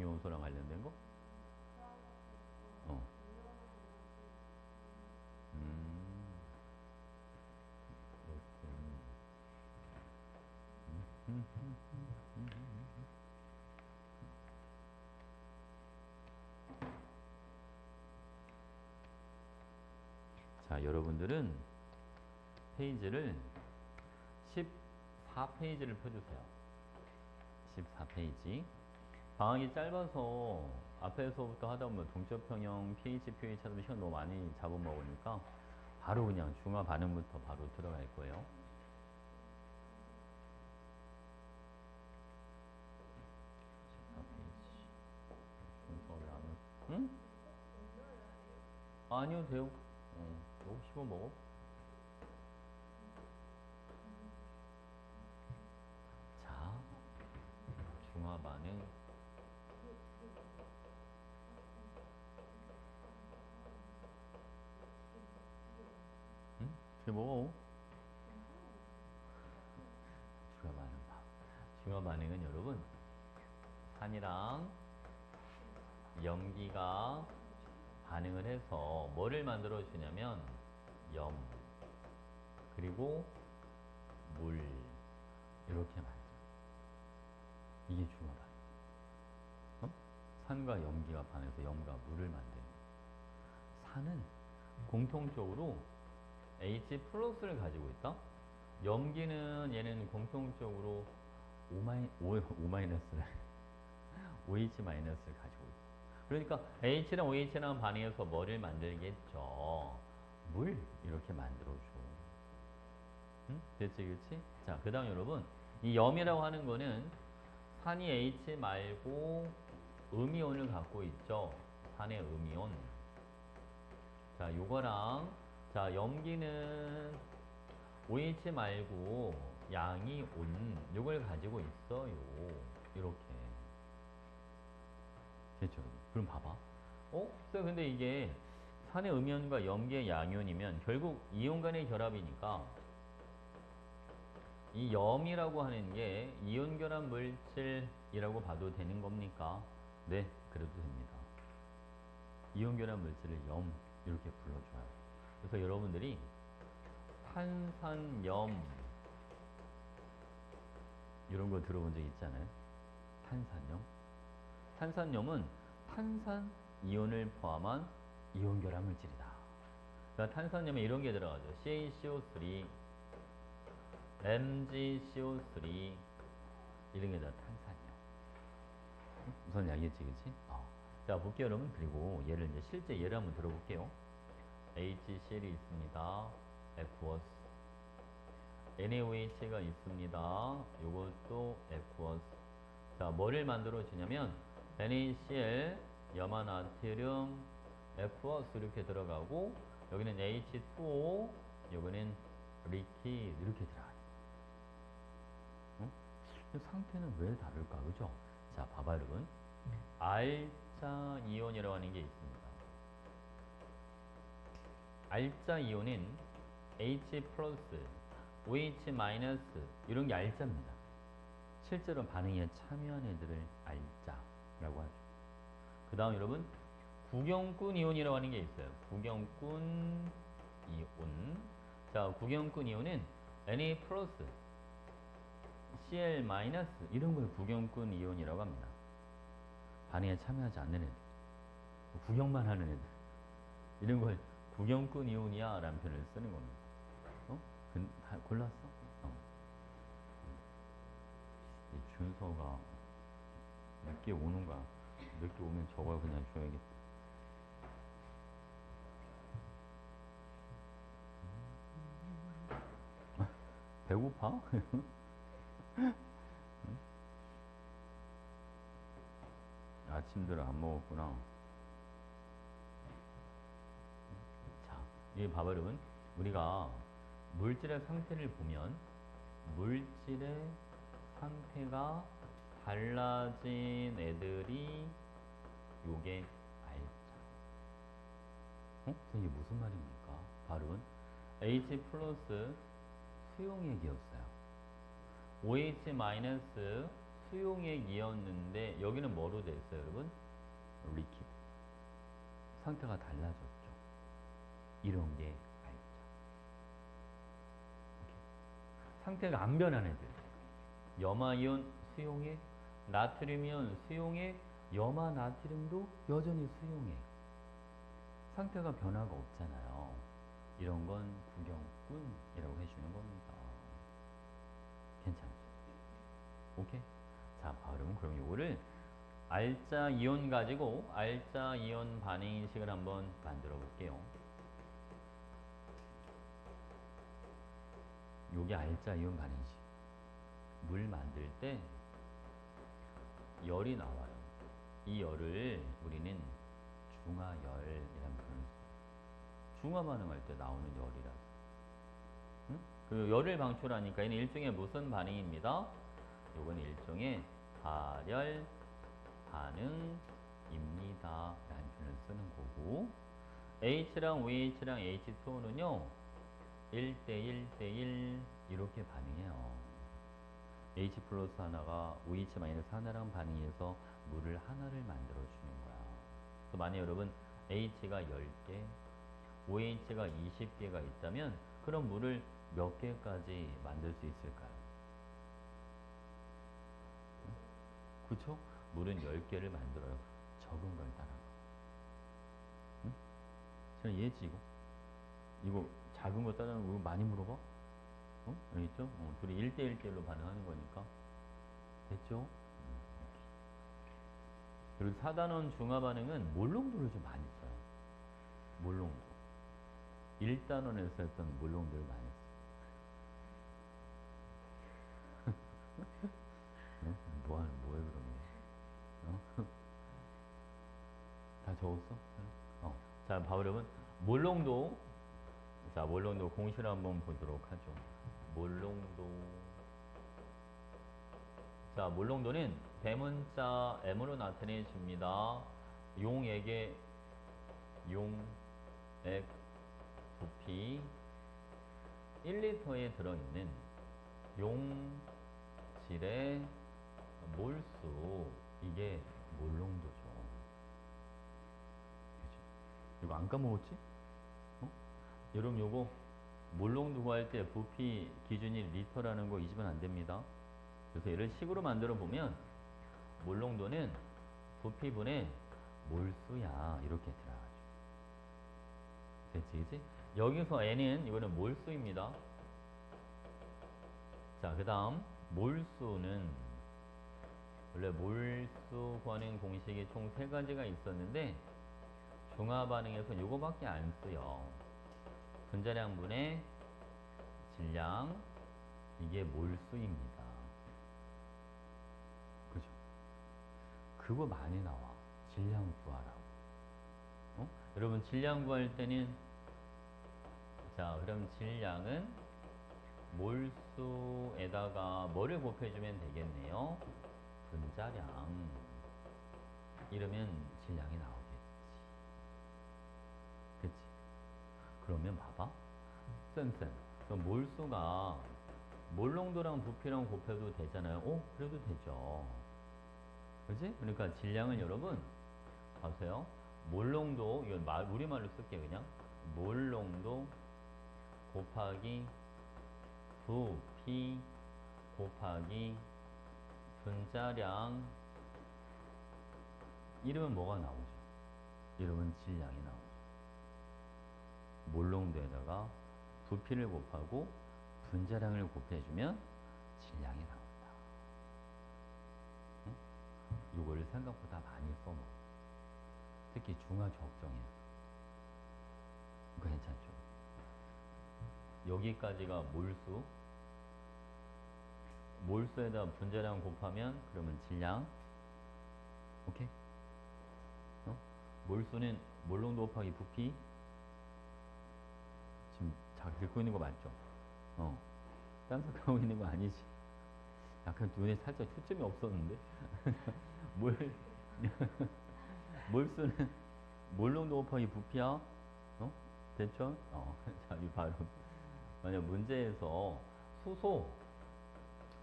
요소랑 관련된 거? 어. 음, 그렇군. 자, 여러분들은 페이지를 14페이지를 펴주세요. 14페이지. 방학이 짧아서 앞에서부터 하다 보면 동적 평형, pH, pH 하다 보면 시간 너무 많이 잡아먹으니까 바로 그냥 중화 반응부터 바로 들어갈 거예요. 순서를 안 응? 아니요, 돼요. 먹고 싶어 먹어. 자, 중화 반응. 응? 돼 먹어. 중화 반응 봐. 중화 반응은 여러분 산이랑 염기가 반응을 해서 뭐를 만들어 주냐면 염 그리고 물 이렇게 만들어. 이게 중화 반응. 어? 산과 염기가 반해서 염과 물을 만드는. 산은 공통적으로 H 플러스를 가지고 있다. 염기는 얘는 공통적으로 O 마이너스를 OH 마이너스를 가지고 있어. 그러니까 H랑 OH랑 반응해서 뭐를 만들겠죠? 물 이렇게 만들어줘. 응? 됐지, 그렇지? 자, 그다음 여러분 이 염이라고 하는 거는 산이 H 말고 음이온을 갖고 있죠. 산의 음이온. 자, 요거랑 자 염기는 OH 말고 양이 온 요걸 가지고 있어요. 이렇게. 됐죠? 그럼 봐봐. 근데 이게 산의 음이온과 염기의 양이온이면 결국 이온 간의 결합이니까 이 염이라고 하는 게 이온 결합 물질이라고 봐도 되는 겁니까? 네, 그래도 됩니다. 이온 결합 물질을 염 이렇게 불러줘요. 그래서 여러분들이 탄산염 이런 거 들어본 적 있잖아요. 탄산염. 탄산염은 탄산 이온을 포함한 이온 결합 물질이다. 그러니까 탄산염에 이런 게 들어가죠. CaCO3, MgCO3 이런 게 다 탄산염. 우선 알겠지, 그치? 자, 볼게요, 여러분. 그리고 얘를 이제 실제 예를 한번 들어볼게요. HCl이 있습니다. aqueous. NaOH가 있습니다. 이것도 aqueous. 자, 뭐를 만들어 주냐면 NaCl, 염화나트륨, aqueous 이렇게 들어가고 여기는 H2O, 여기는 liquid 이렇게 들어가요. 응? 상태는 왜 다를까, 그죠? 자, 봐봐 여러분. 알자 이온이라고 하는 게 있습니다. 알자 이온은 H 플러스, OH 마이너스 이런 게 알자입니다. 실제로 반응에 참여한 애들을 알자라고 하죠. 그 다음 여러분 구경꾼 이온이라고 하는 게 있어요. 구경꾼 이온. 자, 구경꾼 이온은 Na 플러스, Cl 마이너스 이런 걸 구경꾼 이온이라고 합니다. 반응에 참여하지 않는 애들, 구경만 하는 애들 이런 걸 구경꾼 이온이야 라는 표현을 쓰는 겁니다. 골랐어? 이 준서가 늦게 오는가? 늦게 오면 저걸 그냥 줘야겠다. 배고파? 아침들 안 먹었구나. 자, 이 봐봐 여러분. 우리가 물질의 상태를 보면 물질의 상태가 달라진 애들이 요게 알자. 이게 무슨 말입니까? 바로 H 플러스 수용액이었어요. OH 마이너스 수용액이었는데 여기는 뭐로 돼 있어요, 여러분? 리퀴드. 상태가 달라졌죠. 이런 게 알죠. 상태가 안 변한 애들. 염화이온 수용액, 나트륨이온 수용액, 염화 나트륨도 여전히 수용액. 상태가 변화가 없잖아요. 이런 건 구경꾼이라고 해주는 겁니다. 괜찮죠? 오케이? 자, 그럼 요거를 알짜 이온 가지고 알짜 이온 반응 인식을 한번 만들어 볼게요. 요게 알짜 이온 반응 인식. 물 만들 때 열이 나와요. 이 열을 우리는 중화열이라는 표현을 써요. 중화 반응할 때 나오는 열이라서. 응? 그 열을 방출하니까 얘는 일종의 무슨 반응입니다. 요건 일종의 발열 반응입니다. 라는 표현을 쓰는 거고, H랑 OH랑 H2O는요 1대1대1 이렇게 반응해요. H 플러스 하나가 OH 마이너스 하나랑 반응해서 물을 하나를 만들어 주는 거야. 그래서 만약 여러분 H가 10개, OH가 20개가 있다면 그럼 물을 몇 개까지 만들 수 있을까요? 그쵸? 물은 10개를 만들어요. 적은 걸 따라가. 응? 잘 이해했지 이거? 이거 작은 거 따라하는 거 많이 물어봐? 어? 알겠죠? 둘이 1대1대로 반응하는 거니까. 됐죠? 그리고 4단원 중화 반응은 몰롱도를 좀 많이 써요. 몰롱도. 1단원에서 했던 몰롱도를 많이 써요. 어? 뭐해 그러면? 어? 다 적었어? 자, 봐 여러분. 몰롱도. 자, 몰롱도 공식을 한번 보도록 하죠. 몰롱도. 자, 몰롱도는 대문자 M으로 나타내줍니다. 용액의 용액 부피 1리터에 들어있는 용질의 몰수, 이게 몰롱도죠. 그죠? 이거 안 까먹었지? 어? 여러분 요거 몰롱도 구할 때 부피 기준이 리터라는 거 잊으면 안 됩니다. 그래서 얘를 식으로 만들어 보면 몰롱도는 부피분의 몰수야 이렇게 들어가죠. 됐지, 그치? 여기서 N은 이거는 몰수입니다. 자, 그 다음 몰수는 원래 몰수 구하는 공식이 총 3가지가 있었는데 중화 반응에서 요거밖에 안 쓰여. 분자량분의 질량, 이게 몰수입니다. 그죠? 그거 많이 나와. 질량 구하라고. 어? 여러분 질량 구할 때는, 자, 그럼 질량은 몰수에다가 뭐를 곱해주면 되겠네요? 분자량. 이러면 질량이 나오겠지. 그치? 그러면 봐봐. 쌤. 그럼 몰수가 몰농도랑 부피랑 곱해도 되잖아요. 오, 그래도 되죠. 그치? 그러니까 질량은 여러분, 봐보세요. 몰농도, 이건 우리말로 쓸게 그냥. 몰농도 곱하기 부피 곱하기 분자량, 이러면 뭐가 나오죠? 이러면 질량이 나오죠. 몰농도에다가 부피를 곱하고 분자량을 곱해주면 질량이 나온다. 응? 이걸 생각보다 많이 써먹어. 특히 중화 적정에서. 이거 괜찮죠? 여기까지가 몰수. 몰수에다 분자량 곱하면 그러면 질량. 오케이? 몰수는 몰농도 곱하기 부피. 지금 잘 듣고 있는 거 맞죠? 딴소리하고 있는 거 아니지? 약간 눈에 살짝 초점이 없었는데? 몰수는 몰농도 곱하기 부피야? 됐죠? 자, 이 바로. 만약 문제에서 수소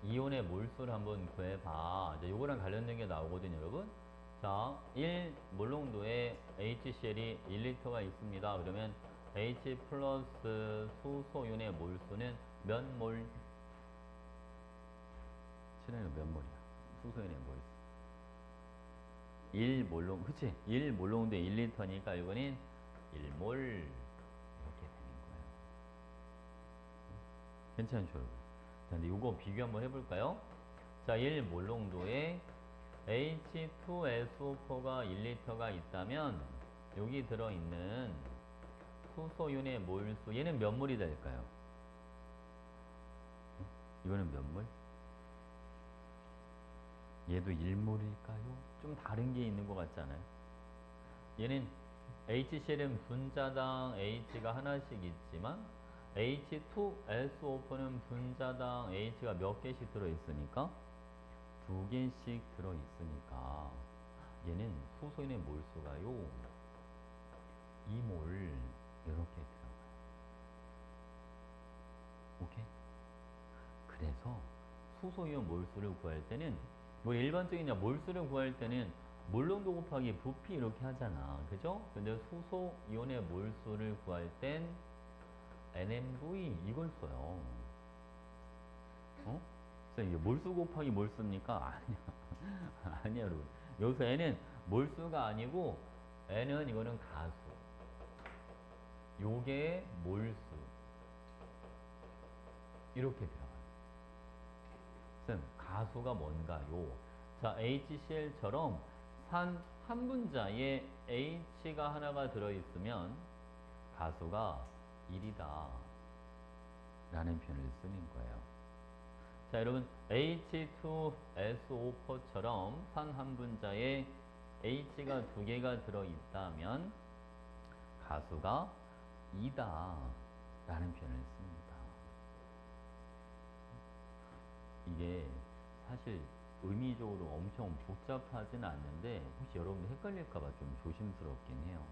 이온의 몰수를 한번 구해봐. 이제 요거랑 관련된 게 나오거든요, 여러분. 자, 1 몰농도에 HCl이 1리터가 있습니다. 그러면 H 플러스 수소윤의 몰수는 몇 몰? 칠해는 몇 몰이야? 수소윤의 몰수. 1 몰농, 그치? 1 몰농도에 1리터니까 이거는 1몰. 이렇게 되는 거예요. 괜찮죠, 여러분? 자, 근데 요거 비교 한번 해볼까요? 자, 1 몰농도에 H2SO4가 1리터가 있다면 여기 들어있는 수소윤의 몰수 얘는 몇 몰이 될까요? 이거는 몇 몰? 얘도 1몰일까요? 좀 다른 게 있는 것 같지 않아요? 얘는 HCl은 분자당 H가 하나씩 있지만 H2SO4는 분자당 H가 몇 개씩 들어있으니까 두 개씩 들어있으니까 얘는 수소윤의 몰수가요 2몰 이렇게 들어가요. 오케이? 그래서 수소이온 몰수를 구할 때는 뭐 일반적인 몰수를 구할 때는 몰농도 곱하기 부피 이렇게 하잖아. 그죠? 근데 수소이온의 몰수를 구할 땐 NMV 이걸 써요. 어? 그래서 이게 몰수 곱하기 몰수입니까? 아니야. 아니야, 여러분. 여기서 N은 몰수가 아니고 N은 이거는 가수. 요게 몰수. 이렇게 들어가요. 쌤, 가수가 뭔가요? 자, HCl처럼 산 한 분자에 H가 하나가 들어있으면 가수가 1이다. 라는 표현을 쓰는 거예요. 자, 여러분, H2SO4처럼 산 한 분자에 H가 두 개가 들어있다면 가수가 2다. 라는 표현을 씁니다. 이게 사실 의미적으로 엄청 복잡하진 않는데 혹시 여러분들 헷갈릴까봐 좀 조심스럽긴 해요.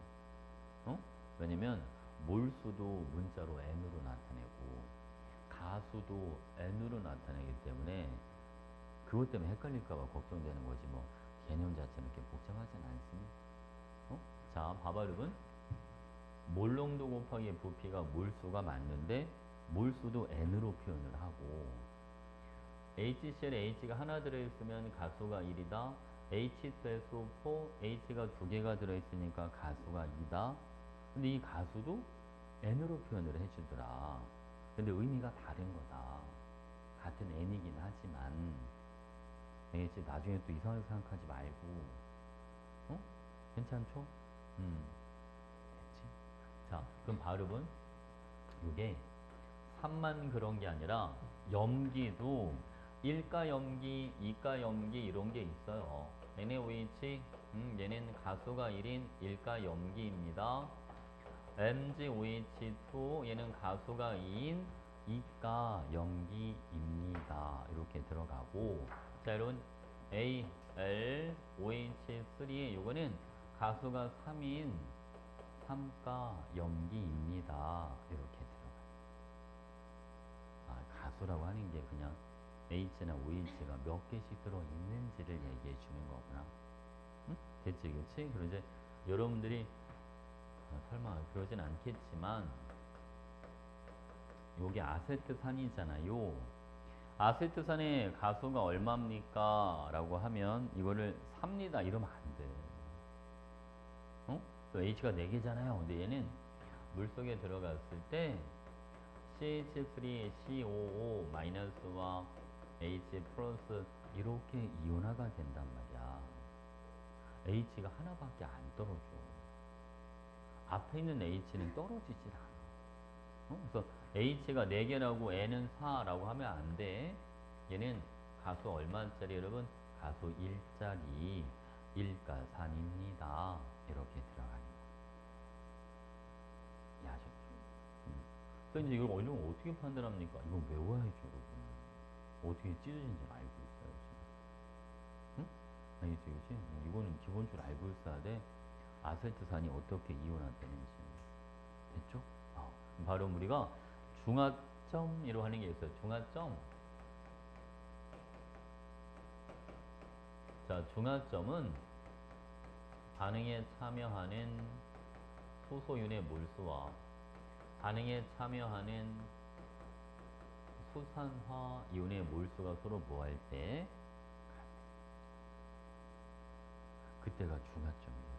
어? 왜냐면 몰수도 문자로 N으로 나타내고 가수도 N으로 나타내기 때문에 그것 때문에 헷갈릴까봐 걱정되는 거지 뭐 개념 자체는 이렇게 복잡하진 않습니다. 어? 자, 봐봐 여러분. 몰농도 곱하기 부피가 몰수가 맞는데 몰수도 N으로 표현을 하고 HCl에 H가 하나 들어있으면 가수가 1이다. H2SO4, H가 두 개가 들어있으니까 가수가 2다. 근데 이 가수도 N으로 표현을 해주더라. 근데 의미가 다른 거다. 같은 N이긴 하지만 알겠지? 나중에 또 이상하게 생각하지 말고 어? 괜찮죠? 됐지? 자, 그럼 발음은 이게 3만 그런 게 아니라 염기도 1가 염기, 2가 염기 이런 게 있어요. NaOH 얘는 가수가 1인 1가 염기입니다. MgOH2 얘는 가수가 2인 2가 염기입니다. 이렇게 들어가고 자 여러분 AlOH3 요거는 가수가 3인 3가 염기입니다. 이렇게 가수라고 하는 게 그냥 H나 OH가 몇 개씩 들어있는지를 얘기해 주는 거구나. 응? 됐지, 그치? 그럼 이제 여러분들이 설마 그러진 않겠지만 요게 아세트산이잖아요. 아세트산의 가수가 얼마입니까? 라고 하면 이거를 삽니다. 이러면 안 돼. 어? 또 H가 4개잖아요. 근데 얘는 물속에 들어갔을 때 CH3COO-와 H 플러스 이렇게 이온화가 된단 말이야. H가 하나밖에 안 떨어져. 앞에 있는 H는 떨어지질 않아. 그래서 H가 4개라고 N은 4라고 하면 안 돼. 얘는 가수 얼마짜리 여러분? 가수 1짜리 1가산입니다. 이렇게 들어가는 거. 이해하셨죠? 그래서 이제 이걸 어떻게 판단합니까? 이건 외워야죠, 여러분. 어떻게 찢어진지 알고 있어야지. 응? 알겠지, 그치? 이거는 기본적으로 알고 있어야 돼. 아세트산이 어떻게 이온화되는지. 됐죠? 바로 우리가 중화점이라고 하는 게 있어요. 중화점. 자, 중화점은 반응에 참여하는 수소윤의 몰수와 반응에 참여하는 수산화 이온의 몰수가 서로 뭐할 때 그때가 중화점이에요.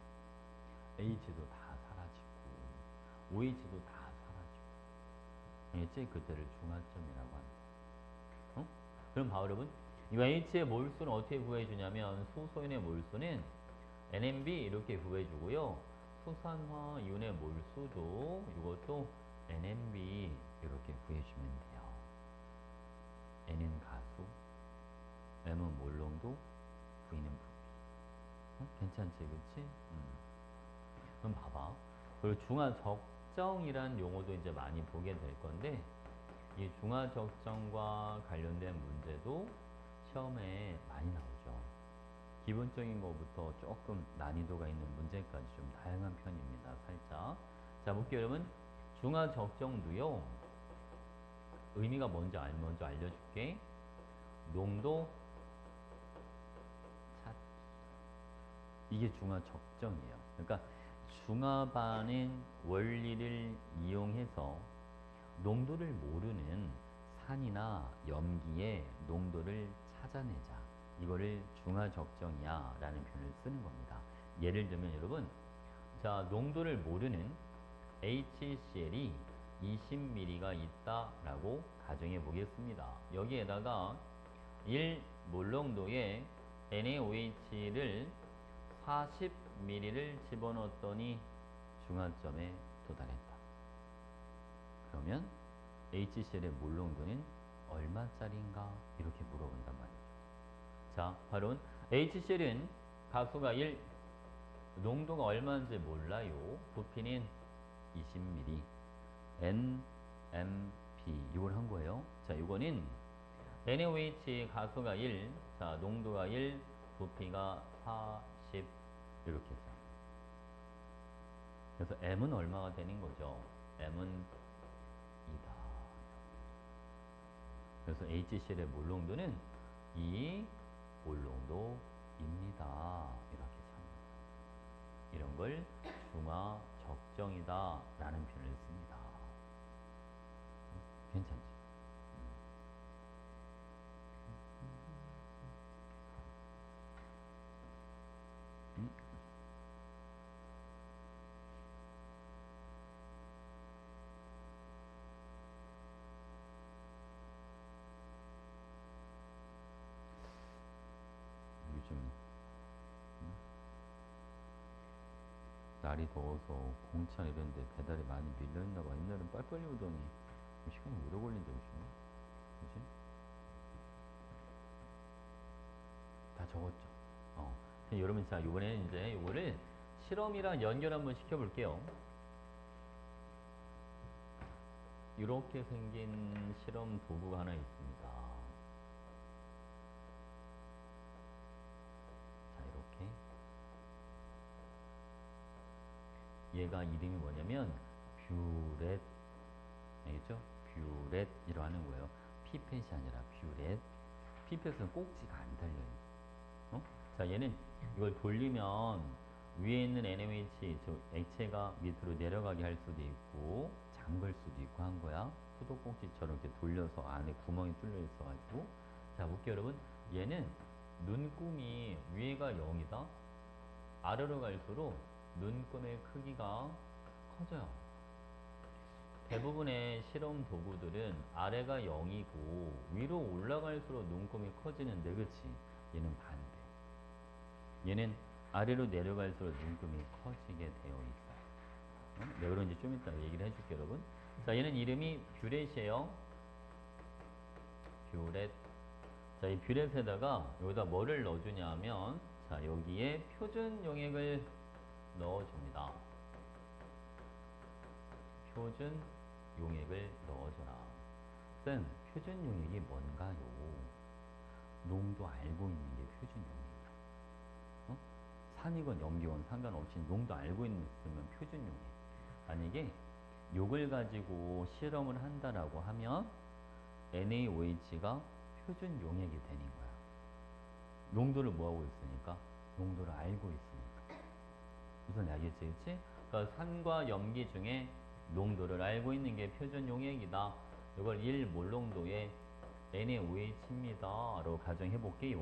H도 다 사라지고 OH도 다 사라지고 알겠지? 그때를 중화점이라고 한다. 어? 그럼 봐 여러분 이 H의 몰수는 어떻게 구해주냐면 수소윤의 몰수는 NMB 이렇게 구해주고요. 수산화 이온의 몰수도 이것도 NMB 이렇게 구해주면 돼요. N은 가수, M은 몰농도, V는 부피. 어? 괜찮지, 그치? 그럼 봐봐. 그리고 중화적정이란 용어도 이제 많이 보게 될 건데, 이 중화적정과 관련된 문제도 시험에 많이 나오죠. 기본적인 것부터 조금 난이도가 있는 문제까지 좀 다양한 편입니다. 살짝. 자, 볼게요, 여러분. 중화적정도요. 의미가 뭔지 먼저 알려줄게. 농도 찾기. 이게 중화적정이에요. 그러니까 중화반응 원리를 이용해서 농도를 모르는 산이나 염기의 농도를 찾아내자. 이거를 중화적정이야 라는 표현을 쓰는 겁니다. 예를 들면 여러분, 자, 농도를 모르는 HCl이 20ml가 있다라고 가정해 보겠습니다. 여기에다가 1몰농도의 NaOH를 40ml를 집어넣었더니 중화점에 도달했다. 그러면 HCl의 몰농도는 얼마짜리인가? 이렇게 물어본단 말이죠. 자, 바로 HCl은 가수가 1, 농도가 얼마인지 몰라요. 부피는 20ml, NMP 이걸 한 거예요. 자, 이거는 NaOH 가수가 1, 자, 농도가 1, 부피가 40 이렇게 해서. 그래서 M은 얼마가 되는 거죠? M은 2다. 그래서 HCl의 몰농도는 2 몰농도입니다. 이렇게 씁니다. 이런 걸 중화적정이다 라는 표현을 씁니다. 괜찮지? 요즘 날이 더워서 공차 이런 데 배달이 많이 밀려있나 봐. 옛날엔 빨리빨리 오더니 시간이 오래 걸린다 요즘. 그치? 다 적었죠. 여러분, 자, 이번에는 이제 이거를 실험이랑 연결 한번 시켜볼게요. 이렇게 생긴 실험 도구가 하나 있습니다. 자, 이렇게. 얘가 이름이 뭐냐면 뷰렛. 알겠죠? 뷰렛이라고 하는 거예요. 피펫이 아니라 뷰렛. 피펫은 꼭지가 안 달려요. 자, 얘는 이걸 돌리면 위에 있는 NaOH, 저 액체가 밑으로 내려가게 할 수도 있고 잠글 수도 있고 한 거야. 수도꼭지처럼 이렇게 돌려서 안에 구멍이 뚫려 있어가지고. 자, 볼게요, 여러분. 얘는 눈금이 위에가 0이다. 아래로 갈수록 눈금의 크기가 커져요. 대부분의 실험 도구들은 아래가 0이고 위로 올라갈수록 눈금이 커지는데, 그치? 얘는 반대. 얘는 아래로 내려갈수록 눈금이 커지게 되어 있어요. 왜 그런지 좀 이따 얘기를 해줄게요, 여러분. 자, 얘는 이름이 뷰렛이에요. 뷰렛. 자, 이 뷰렛에다가 여기다 뭐를 넣어주냐면, 자, 여기에 표준 용액을 넣어줍니다. 표준 용액을 넣어줘라. 쌤, 표준 용액이 뭔가요? 농도 알고 있는 게 표준 용액이야. 산이건 염기건 상관없이 농도 알고 있으면 표준 용액. 만약에 요걸 가지고 실험을 한다라고 하면 NaOH가 표준 용액이 되는 거야. 농도를 뭐하고 있으니까? 농도를 알고 있으니까. 무슨 알겠지, 그치? 그러니까 산과 염기 중에 농도를 알고 있는 게 표준 용액이다. 이걸 1몰 농도의 NaOH입니다. 라고 가정해 볼게요.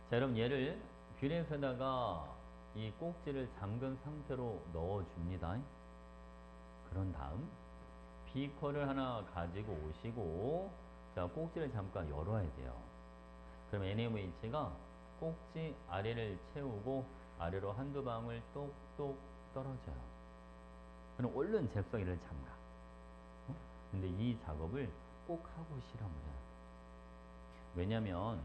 자, 여러분 얘를 뷰렛에다가 이 꼭지를 잠근 상태로 넣어줍니다. 그런 다음 비커를 하나 가지고 오시고, 자, 꼭지를 잠깐 열어야 돼요. 그럼 NaOH가 꼭지 아래를 채우고 아래로 한두 방울 똑똑 떨어져요. 그럼 얼른 잽성이를 잠가. 근데 이 작업을 꼭 하고 실험을 해야 돼. 왜냐면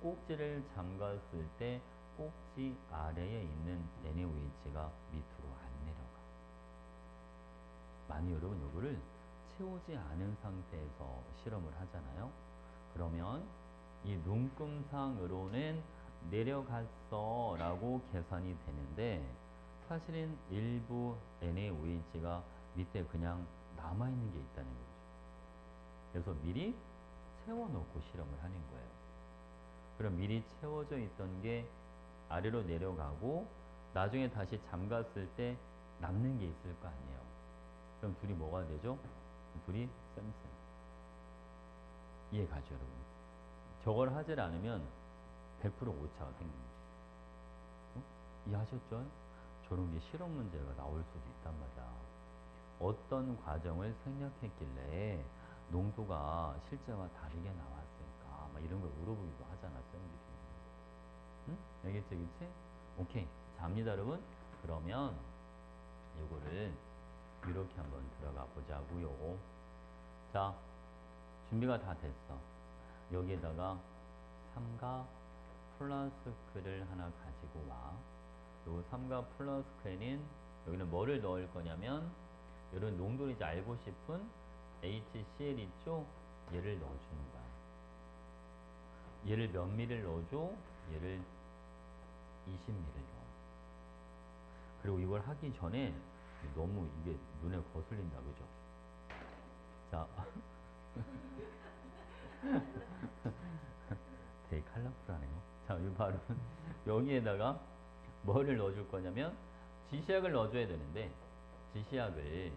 꼭지를 잠갔을 때 꼭지 아래에 있는 NaOH가 밑으로 안 내려가. 만약 여러분 요거를 채우지 않은 상태에서 실험을 하잖아요. 그러면 이 눈금상으로는 내려갔어 라고 계산이 되는데, 사실은 일부 NaOH가 밑에 그냥 남아있는 게 있다는 거죠. 그래서 미리 채워놓고 실험을 하는 거예요. 그럼 미리 채워져 있던 게 아래로 내려가고 나중에 다시 잠갔을 때 남는 게 있을 거 아니에요. 그럼 둘이 뭐가 되죠? 둘이 쌤쌤. 이해 가죠, 여러분? 저걸 하질 않으면 100% 오차가 생깁니다. 이해하셨죠? 저런 게 실험 문제가 나올 수도 있단 말이야. 어떤 과정을 생략했길래 농도가 실제와 다르게 나왔을까? 막 이런 걸 물어보기도 하잖아, 쌤들이. 응? 알겠지, 그치? 오케이. 자, 합니다, 여러분. 그러면 이거를 이렇게 한번 들어가 보자고요. 자, 준비가 다 됐어. 여기에다가 삼각 플라스크를 하나 가지고 와. 요 삼각 플라스크에는 여기는 뭐를 넣을 거냐면, 이런 농도를 이제 알고 싶은 HCl 있죠? 얘를 넣어주는 거야. 얘를 몇 미리를 넣어줘? 얘를 20ml를 넣어. 그리고 이걸 하기 전에 너무 이게 눈에 거슬린다, 그죠? 자, 되게 컬러풀하네요. 자, 이 바로 여기에다가 뭐를 넣어줄 거냐면 지시약을 넣어줘야 되는데, 지시약을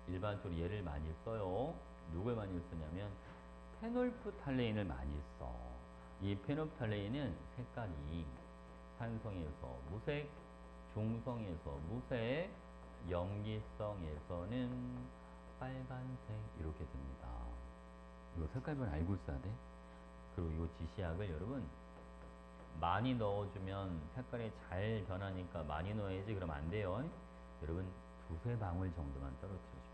일반적으로 얘를 많이 써요. 누굴 많이 쓰냐면 페놀프탈레인을 많이 써. 이 페놀프탈레인은 색깔이 산성에서 무색, 중성에서 무색, 염기성에서는 빨간색 이렇게 됩니다. 이거 색깔만 알고 있어야 돼. 그리고 이 지시약을 여러분 많이 넣어주면 색깔이 잘 변하니까 많이 넣어야지. 그러면 안 돼요. 여러분 두세 방울 정도만 떨어뜨려줍니다.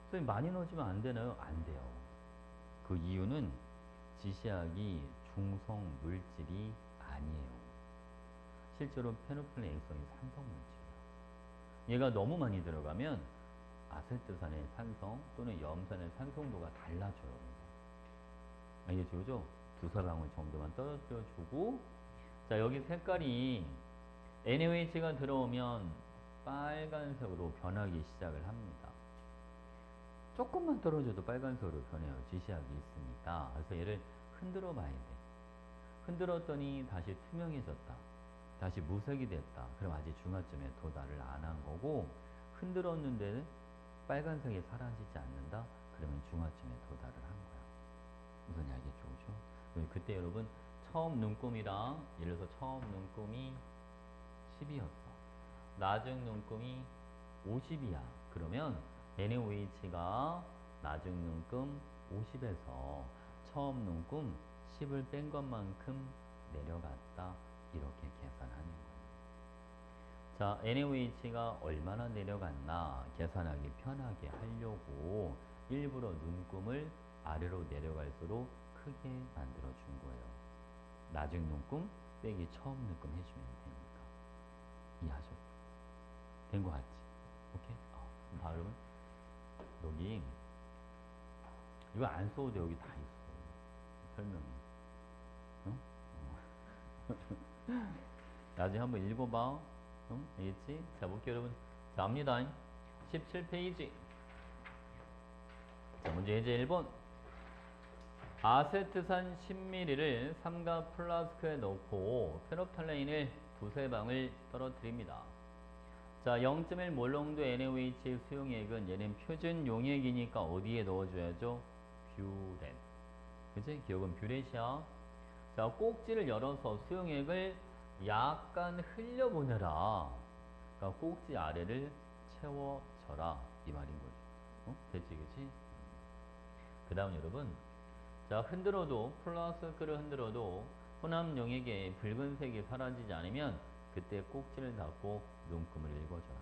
선생님 많이 넣어주면 안 되나요? 안 돼요. 그 이유는 지시약이 중성 물질이 아니에요. 실제로 페노플린 A성이 산성 물질이야. 얘가 너무 많이 들어가면 아세트산의 산성 또는 염산의 산성도가 달라져요. 알겠죠? 두세 방울 정도만 떨어뜨려 주고, 자, 여기 색깔이 NaOH가 들어오면 빨간색으로 변하기 시작을 합니다. 조금만 떨어져도 빨간색으로 변해요. 지시약이 있으니까. 그래서 얘를 흔들어 봐야 돼. 흔들었더니 다시 투명해졌다. 다시 무색이 됐다. 그럼 아직 중화점에 도달을 안 한 거고, 흔들었는데 빨간색이 사라지지 않는다. 그러면 중화점에 도달을 한 거야. 무슨 이야기죠, 그죠? 그때 여러분 처음 눈금이랑, 예를 들어서 처음 눈금이 10이었어. 나중 눈금이 50이야. 그러면 NaOH가 나중 눈금 50에서 처음 눈금 10을 뺀 것만큼 내려갔다. 이렇게 계산하는 거예요. 자, NaOH가 얼마나 내려갔나 계산하기 편하게 하려고 일부러 눈금을 아래로 내려갈수록 크게 만들어 준 거예요. 나중 눈금 빼기 처음 눈금 해주면 되니까. 이해하셨죠? 된 거 같지? 오케이? 바로 여기 이거 안 써도 돼. 여기 다 있어. 설명이. 응? 나중에 한번 읽어봐. 응? 알겠지? 자, 볼게요, 여러분. 자, 합니다. 17페이지. 자, 문제 예제 1번. 아세트산 10ml를 삼각 플라스크에 넣고 페놉탈레인을 두세 방울 떨어뜨립니다. 자, 0.1 몰롱도 NaOH 수용액은 얘는 표준 용액이니까 어디에 넣어줘야죠? 뷰렛. 그치? 기억은 뷰렛이야. 자, 꼭지를 열어서 수용액을 약간 흘려보내라. 그러니까 꼭지 아래를 채워져라. 이 말인 거죠. 됐지, 그치? 그 다음 여러분. 자, 흔들어도, 플라스크를 흔들어도 혼합 용액의 붉은색이 사라지지 않으면 그때 꼭지를 닫고 눈금을 읽어줘라.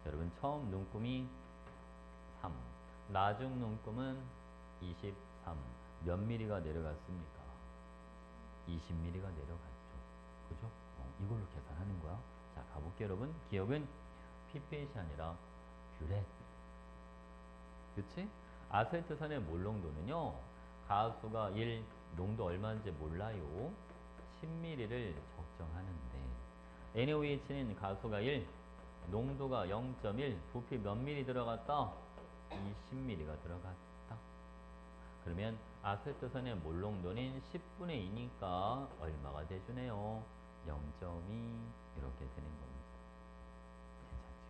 자, 여러분, 처음 눈금이 3, 나중 눈금은 23. 몇 미리가 내려갔습니까? 20mm가 내려갔죠. 그죠? 이걸로 계산하는 거야. 자, 가볼게요, 여러분. 기억은 피펫이 아니라 뷰렛. 그치? 아세트산의 몰농도는요, 가수가 1, 농도 얼마인지 몰라요. 10mm를 적정하는데, NaOH는 가수가 1, 농도가 0.1, 부피 몇 ml 들어갔다? 20mm가 들어갔다. 그러면 아세트산의 몰농도는 10분의 2니까 얼마가 돼주네요? 0.2 이렇게 되는 겁니다. 괜찮지?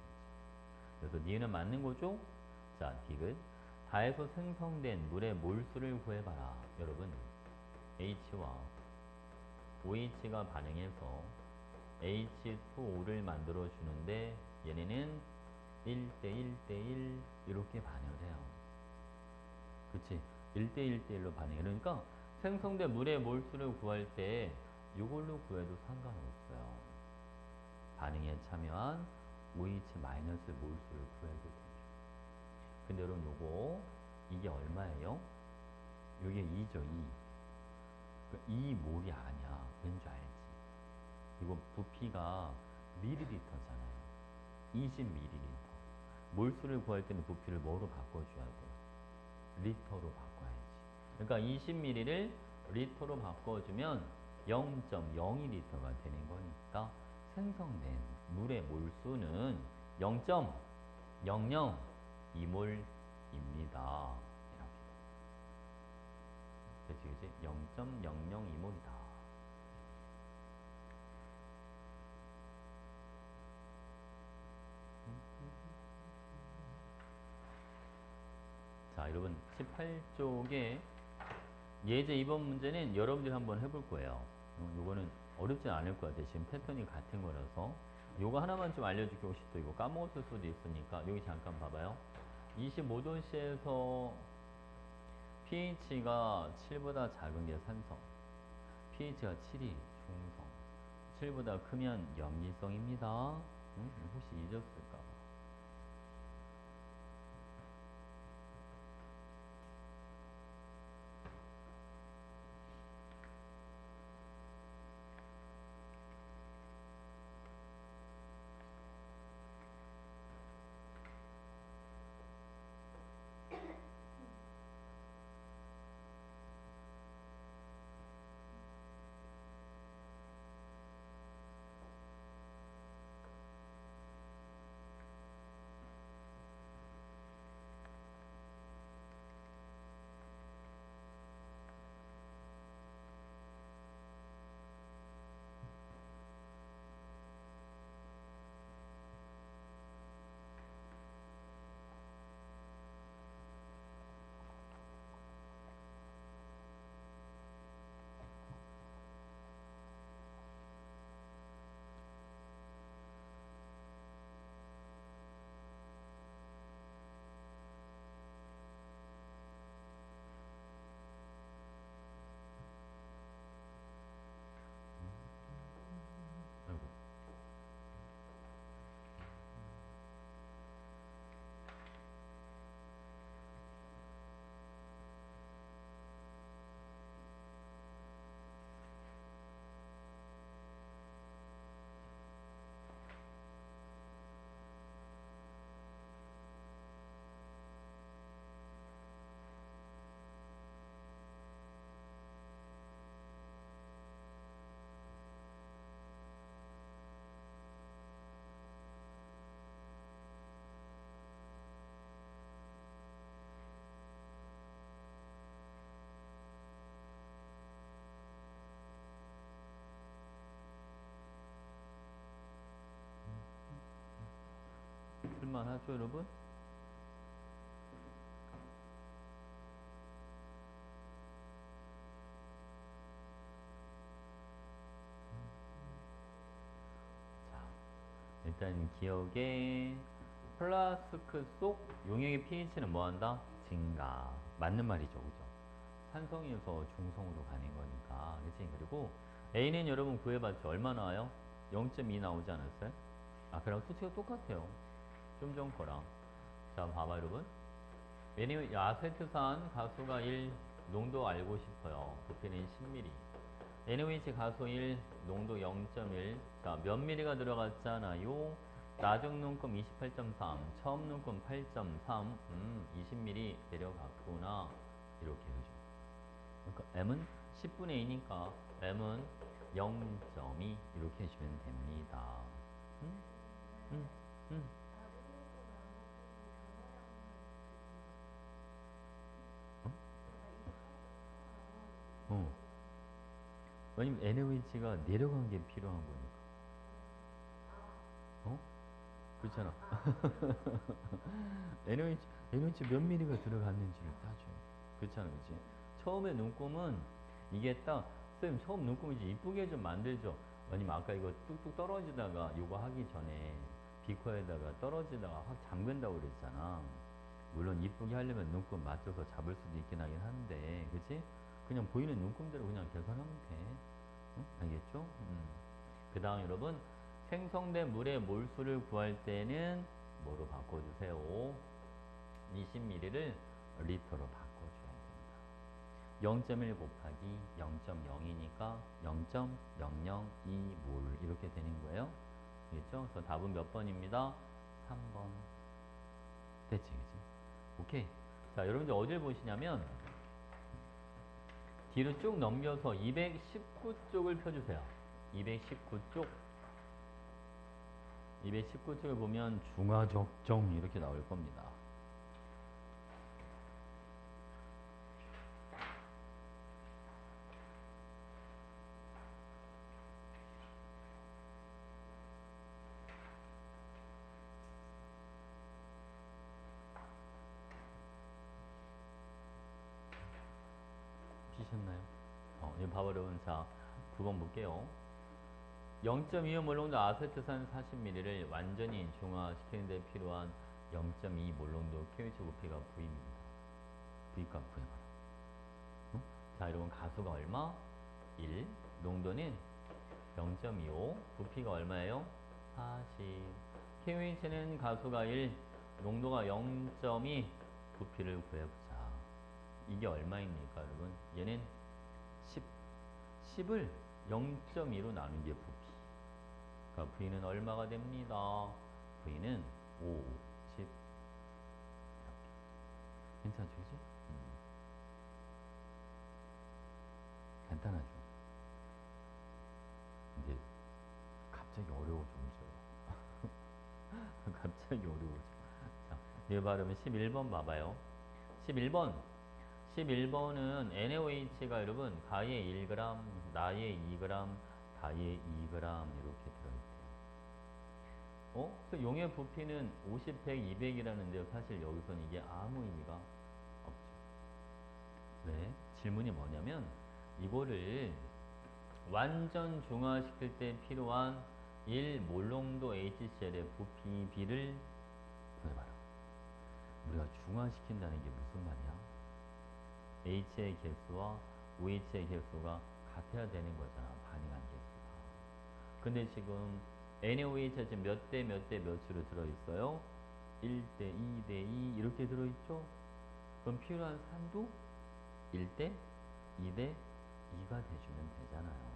그래서 니은은 맞는 거죠? 자, 디귿. 다에서 생성된 물의 몰수를 구해봐라. 여러분, H와 OH가 반응해서 H2O를 만들어주는데 얘네는 1대1대1 이렇게 반응을 해요. 그치? 1대1대1로 반응해. 그러니까 생성된 물의 몰수를 구할 때 이걸로 구해도 상관없어요. 반응에 참여한 OH- 몰수를 구해도 되죠. 근데 여러분 요거 이게 얼마예요? 이게 2죠. 2. 그러니까 2몰이 아니야. 왠 줄 알지? 이거 부피가 밀리리터잖아요. 20ml. 몰수를 구할 때는 부피를 뭐로 바꿔줘야 돼? 리터로 바꿔야지. 그러니까 20ml를 리터로 바꿔주면 0.02리터가 되는 거니까 생성된 물의 몰수는 0.002몰입니다. 이렇게. 그치? 0.002몰이다. 자, 여러분 18쪽에 예제 2번 문제는 여러분들이 한번 해볼 거예요. 요거는 어렵진 않을 거야. 대신 패턴이 같은 거라서 요거 하나만 좀 알려줄게. 혹시 또 이거 까먹었을 수도 있으니까 여기 잠깐 봐봐요. 25도씨에서 pH가 7보다 작은 게 산성, pH가 7이 중성, 7보다 크면 염기성입니다. 혹시 잊었을까? 있을만 하죠, 여러분? 자, 일단 기억에 플라스크 속 용액의 pH는 뭐한다? 증가. 맞는 말이죠, 그죠? 산성에서 중성으로 가는 거니까, 그치? 그리고 A는 여러분 구해봤죠? 얼마 나와요? 0.2 나오지 않았어요? 아, 그럼 수치가 똑같아요. 좀 전 거랑. 자, 봐봐, 여러분. 아세트산 가수가 1, 농도 알고 싶어요. 부피는 10ml. NaOH 가수 1, 농도 0.1. 자, 몇 ml가 들어갔잖아요. 나중 눈금 28.3, 처음 눈금 8.3, 20ml 내려갔구나. 이렇게 그죠. 그러니까 M은 10분의 2니까 M은 0.2 이렇게 해주면 됩니다. 음? 음? 음? 어. 왜냐면 NaOH가 내려간 게 필요한 거니까. 어? 그렇잖아. NaOH 몇 미리가 들어갔는지를 따져. 그렇잖아, 그치? 처음에 눈금은 이게 딱, 쌤, 처음 눈금 이제 이쁘게 좀 만들죠. 왜냐면 아까 이거 뚝뚝 떨어지다가 이거 하기 전에 비커에다가 떨어지다가 확 잠근다고 그랬잖아. 물론 이쁘게 하려면 눈금 맞춰서 잡을 수도 있긴 하긴 한데, 그치? 그냥 보이는 눈금대로 그냥 계산하면 돼. 응? 알겠죠? 그 다음 여러분, 생성된 물의 몰수를 구할 때는 뭐로 바꿔주세요? 20ml를 리터로 바꿔줘야 됩니다. 0.1 곱하기 0.0이니까 0.002몰 이렇게 되는 거예요. 알겠죠? 그래서 답은 몇 번입니다? 3번. 됐지, 그치? 오케이. 자, 여러분들 어딜 보시냐면 뒤로 쭉 넘겨서 219쪽을 펴주세요. 219쪽. 219쪽에 보면 중화적정 이렇게 나올 겁니다. 피셨나요? 이거 봐봐 여러분. 자, 9번 볼게요. 0.25몰롱도 아세트산 40ml를 완전히 중화시키는 데 필요한 0.2몰롱도 pH 부피가 V입니다. V값 구해봐라. 응? 자, 여러분 가수가 얼마? 1. 농도는 0.25. 부피가 얼마예요? 40. pH는 가수가 1. 농도가 0.2. 부피를 구해보자. 이게 얼마입니까, 여러분? 얘는 10. 10을 0.2로 나눈 게 부피. 그러니까 V는 얼마가 됩니다. V는 5, 10. 괜찮죠, 그지? 간단하죠. 이제 갑자기 어려워지죠. 갑자기 어려워져. 자, 이거 발음은 11번 봐봐요. 11번. 11번은 NaOH가 여러분 가에 1g, 나에 2g, 다에 2g 이렇게 들어있대요. 그래서 용의 부피는 50, 100, 200이라는데요. 사실 여기서는 이게 아무 의미가 없죠. 왜? 질문이 뭐냐면 이거를 완전 중화시킬 때 필요한 1몰롱도 HCl의 부피 B를 구해봐라. 우리가 중화시킨다는 게 무슨 말이야? H의 개수와 OH의 개수가 같아야 되는 거잖아. 반응한 개수가. 근데 지금 NaOH가 지금 몇 대 몇 대 몇으로 들어있어요? 1대 2대 2 이렇게 들어있죠? 그럼 필요한 산도 1대 2대 2가 돼주면 되잖아요.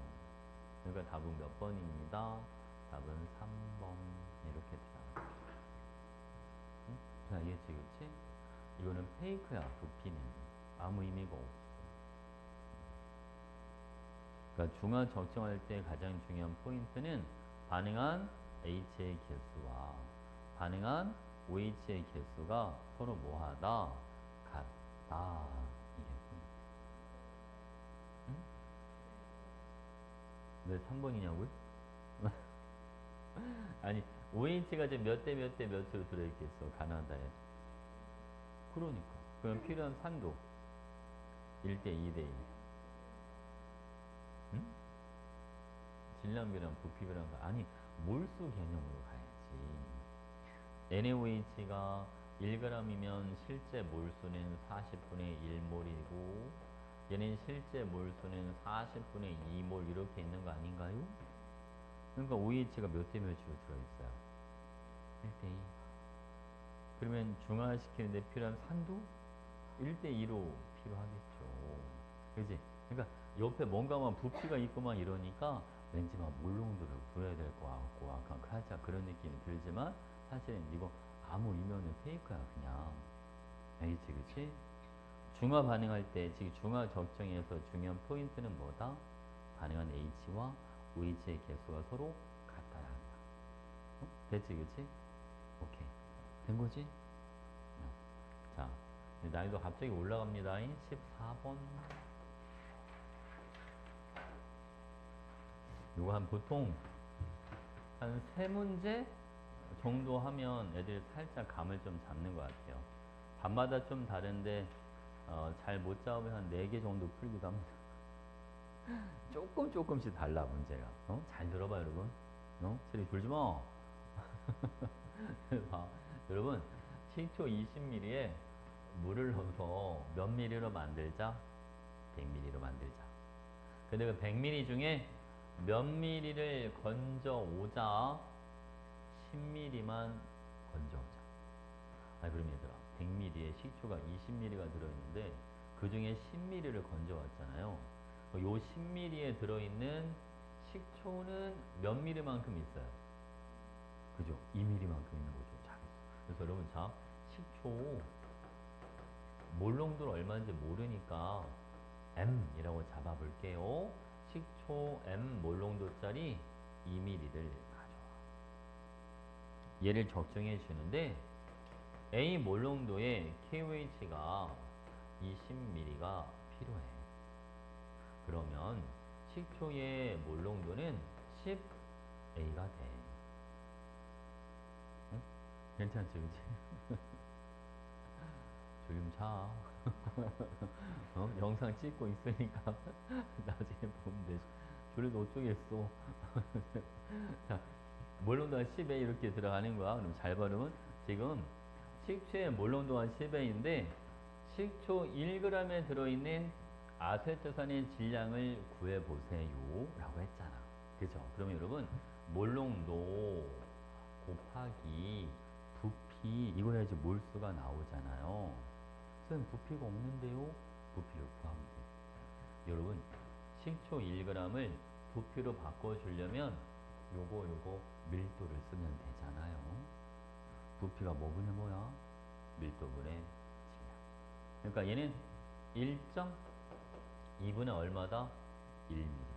그러니까 답은 몇 번입니다. 답은 3번 이렇게 되잖아. 응? 자, 이해했지, 그치? 이거는 페이크야. 부피는 아무 의미가 없어. 그러니까 중화 적정할 때 가장 중요한 포인트는 반응한 H의 개수와 반응한 OH의 개수가 서로 뭐하다? 같다. 이게 포인트. 응? 왜 3번이냐고요? 아니, OH가 지금 몇 대 몇 대 몇으로 들어있겠어, 가나다에. 그러니까. 그럼 필요한 산도 1대 2대 1. 응? 질량비랑 부피비랑, 아니, 몰수 개념으로 가야지. NaOH가 1g이면 실제 몰수는 40분의 1몰이고, 얘는 실제 몰수는 40분의 2몰 이렇게 있는 거 아닌가요? 그러니까 OH가 몇 대 몇으로 들어있어요? 1대 2. 그러면 중화시키는데 필요한 산도 1대 2로 필요하겠죠. 그지? 그러니까 옆에 뭔가만 부피가 있고만 이러니까 왠지 막 몰롱도를 부어야 될 것 같고 약간 살짝 그런 느낌이 들지만 사실은 이거 아무 이면은 페이크야 그냥. 알겠지? 그치? 중화 반응할 때 즉 중화 적정에서 중요한 포인트는 뭐다? 반응한 H와 OH의 개수가 서로 같아야 한다. 어? 됐지? 그치? 오케이. 된 거지? 자, 난이도 갑자기 올라갑니다. 14번. 이거 한 보통 한 3문제 정도 하면 애들 살짝 감을 좀 잡는 것 같아요. 밤마다 좀 다른데 잘 못 잡으면 한 4개 정도 풀기도 합니다. 조금씩 달라 문제가. 잘 들어봐 여러분. 소리 졸지 마. 봐. 여러분 식초 20ml에 물을 넣어서 몇 ml로 만들자? 100ml로 만들자. 근데 그 100ml 중에 몇 ml를 건져 오자? 10ml만 건져 오자. 그럼 얘들아 100ml에 식초가 20ml가 들어있는데 그 중에 10ml를 건져 왔잖아요. 요 10ml에 들어있는 식초는 몇 ml만큼 있어요? 그죠? 2ml만큼 있는 거죠. 잘했어. 그래서 여러분 자 식초 몰농도를 얼마인지 모르니까 M이라고 잡아볼게요. 식초 M 몰농도짜리 2ml를 가져와. 얘를 적정해 주는데 A 몰농도에 KOH가 20ml가 필요해. 그러면 식초의 몰농도는 10A가 돼. 응? 괜찮지, 그치? 조금 자. 영상 찍고 있으니까 나중에 보면 되지. 조리도 어쩌겠어. 자, 몰롱도가 10에 이렇게 들어가는 거야. 그럼 잘 발음은 지금 식초의 몰롱도가 10회인데 식초 1g에 들어있는 아세트산의 질량을 구해보세요 라고 했잖아. 그죠? 그러면 여러분 몰롱도 곱하기 부피 이거 해야지 몰수가 나오잖아요. 선생님 부피가 없는데요? 부피를 구하면 돼요. 여러분 식초 1g을 부피로 바꿔주려면 요거 밀도를 쓰면 되잖아요. 부피가 뭐분의 뭐야? 밀도분의 질량. 그러니까 얘는 1.2분의 얼마다? 1ml.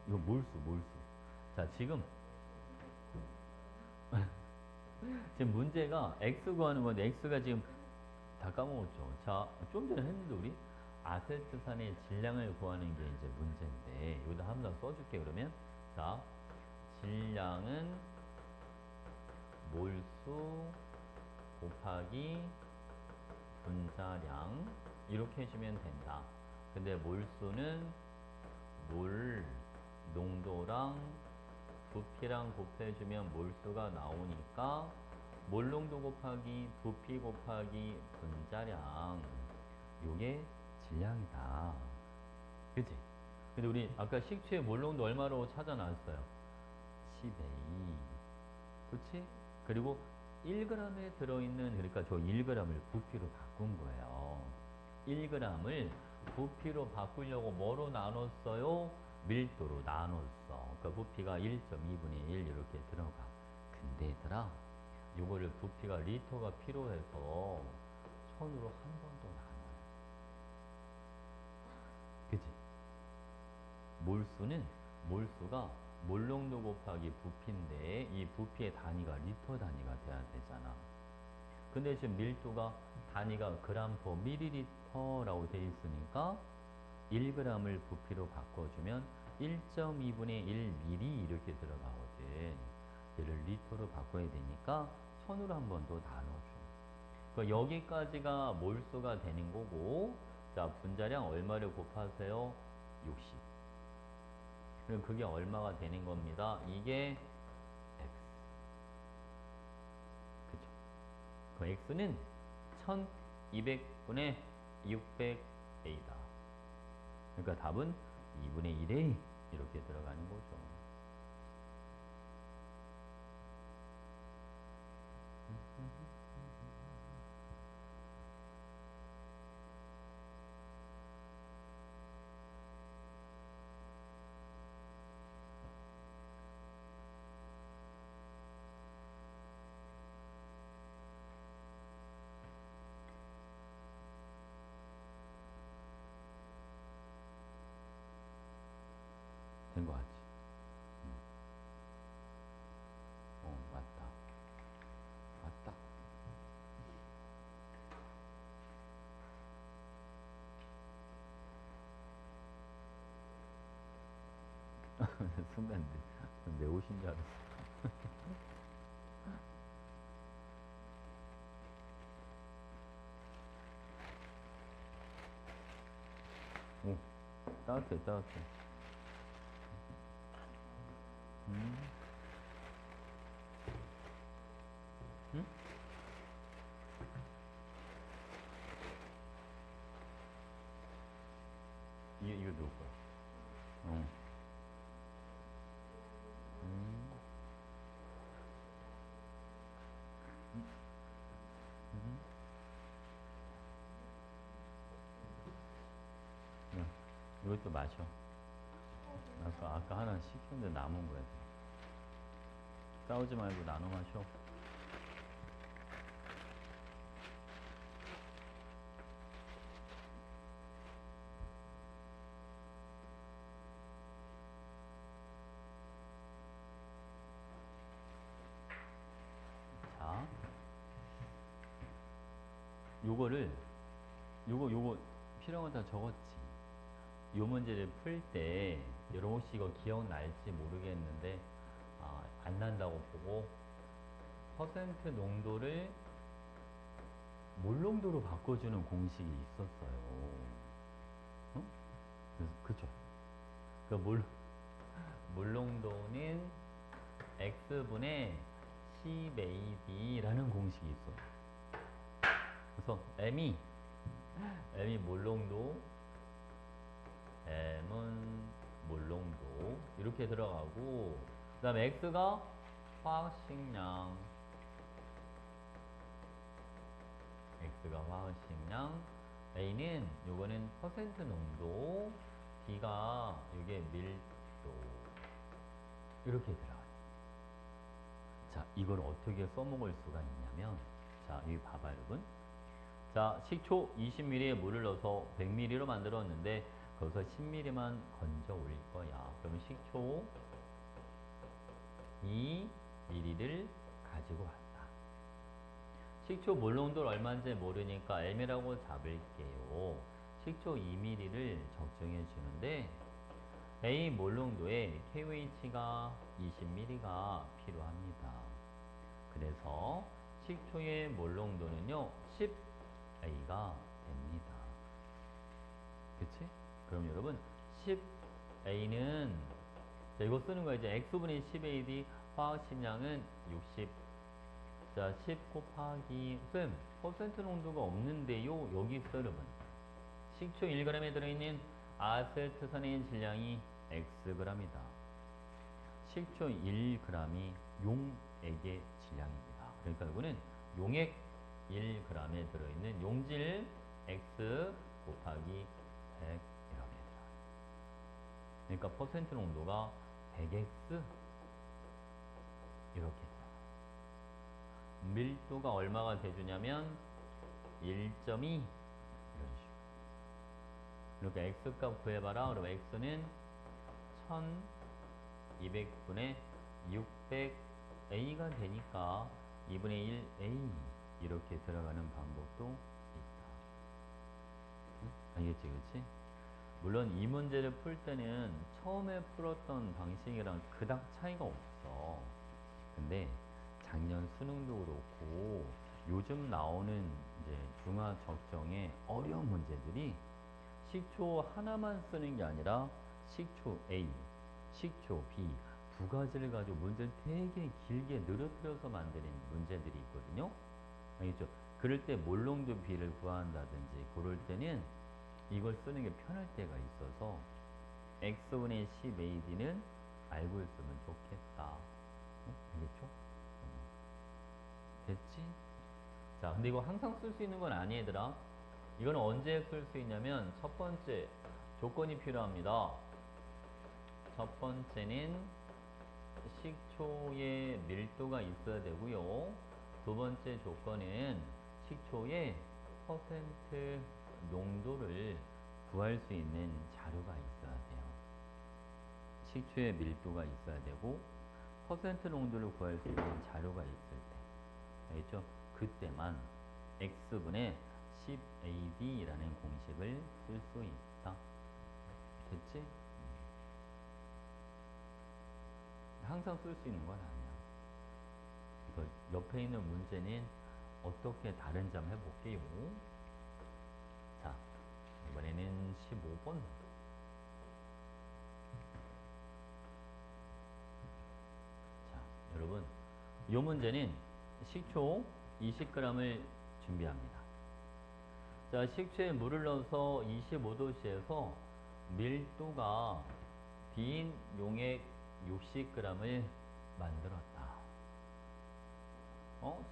이거 몰수. 자, 지금 문제가 x 구하는 건데 x가 지금 다 까먹었죠. 자, 좀 전에 했는데 우리 아세트산의 질량을 구하는 게 이제 문제인데 여기다 한번 더 써줄게 그러면. 자, 질량은 몰수 곱하기 분자량 이렇게 해주면 된다. 근데 몰수는 물 농도랑 부피랑 곱해주면 몰수가 나오니까 몰농도 곱하기 부피 곱하기 분자량 요게 질량이다. 그치? 근데 우리 아까 식초의 몰농도 얼마로 찾아놨어요? 10A. 그치? 그리고 1g에 들어있는 그러니까 저 1g을 부피로 바꾼 거예요. 1g을 부피로 바꾸려고 뭐로 나눴어요? 밀도로 나눴어. 그러니까 부피가 1.2분의 1 이렇게 들어가. 근데 얘들아 요거를 부피가 리터가 필요해서 1000으로 한 번 더 나눠요. 그치? 몰수가 몰농도 곱하기 부피인데 이 부피의 단위가 리터 단위가 돼야 되잖아. 근데 지금 밀도가 단위가 그램 퍼 밀리리터라고 돼 있으니까 1g을 부피로 바꿔주면 1.2분의 1mm 이렇게 들어가거든. 얘를 리터로 바꿔야 되니까 1000으로 한 번 더 나눠줘. 그러니까 여기까지가 몰수가 되는 거고, 자, 분자량 얼마를 곱하세요? 60. 그럼 그게 얼마가 되는 겁니다. 이게 x. 그죠? 그 x는 1200분의 600a다. 그러니까 답은 2분의 1에 이렇게 들어가는 거죠. 된 거 같지? 맞다. 맞다. 순간 내 옷인 줄 알았어. 오, 따뜻해, 따뜻해. 응? 이거 누구 거야? 어. 음. 음. 야, 이것도 마셔. 아까 하나 시켰는데 남은 거야. 싸우지 말고 나눠 마셔. 자, 요거 필요한 거 다 적었지. 요 문제를 풀 때 여러분 혹시 이거 기억날지 모르겠는데 안 난다고 보고 퍼센트 농도를 몰농도로 바꿔주는 공식이 있었어요. 어? 그래서 그쵸? 그 몰농도는 x분의 10AD라는 공식이 있어요. 그래서 M이 몰농도, M은 몰농도 이렇게 들어가고, 그 다음에 X가 화학식량, X가 화학식량, A는 요거는 퍼센트 농도, B가 이게 밀도 이렇게 들어가요. 자, 이걸 어떻게 써먹을 수가 있냐면, 자, 여기 봐봐 여러분. 자, 식초 20ml에 물을 넣어서 100ml로 만들었는데 거기서 10ml만 건져 올릴 거야. 그러면 식초 2ml를 가지고 왔다. 식초 몰농도를 얼마인지 모르니까 M이라고 잡을게요. 식초 2ml를 적정해 주는데 A 몰농도에 KOH가 20ml가 필요합니다. 그래서 식초의 몰농도는요 10A가 됩니다. 그치? 그럼 여러분 10A는 자, 이거 쓰는 거야. 이제 X분의 10AD 화학식량은 60. 자, 10 곱하기 쌤 퍼센트 농도가 없는데요. 여기 있어 여러분. 식초 1g에 들어있는 아세트산의 질량이 Xg이다. 식초 1g이 용액의 질량입니다. 그러니까 이거는 용액 1g에 들어있는 용질 X 곱하기 100 이렇게 들어요. 그러니까 퍼센트 농도가 100X 이렇게 들어요. 밀도가 얼마가 돼주냐면 1.2 이런 식으로. 그러니까 X값 구해봐라. 그럼 X는 1200분의 600A가 되니까 2분의 1A 이렇게 들어가는 방법도 있다. 응? 알겠지, 그치? 물론 이 문제를 풀 때는 처음에 풀었던 방식이랑 그닥 차이가 없어. 근데 작년 수능도 그렇고 요즘 나오는 이제 중화 적정의 어려운 문제들이 식초 하나만 쓰는 게 아니라 식초 A, 식초 B 두 가지를 가지고 문제를 되게 길게 늘어뜨려서 만드는 문제들이 있거든요. 알겠죠? 그럴 때 몰롱도 B를 구한다든지 그럴 때는 이걸 쓰는 게 편할 때가 있어서 X분의 10AD는 알고 있으면 좋겠다. 응? 알겠죠? 됐지? 자, 근데 이거 항상 쓸 수 있는 건 아니 얘들아. 이거는 언제 쓸 수 있냐면 첫 번째 조건이 필요합니다. 첫 번째는 식초의 밀도가 있어야 되고요. 두 번째 조건은 식초의 퍼센트 농도를 구할 수 있는 자료가 있어야 돼요. 식초의 밀도가 있어야 되고 퍼센트 농도를 구할 수 있는 자료가 있을 때, 알겠죠? 그때만 x분의 10ad라는 공식을 쓸 수 있다. 됐지? 항상 쓸 수 있는 건 아니야. 이거 옆에 있는 문제는 어떻게 다른지 한번 해볼게요. 자, 이번에는 15번. 자, 여러분, 이 문제는 식초 20g을 준비합니다. 자, 식초에 물을 넣어서 25도씨에서 밀도가 빈 용액 60g을 만들었다.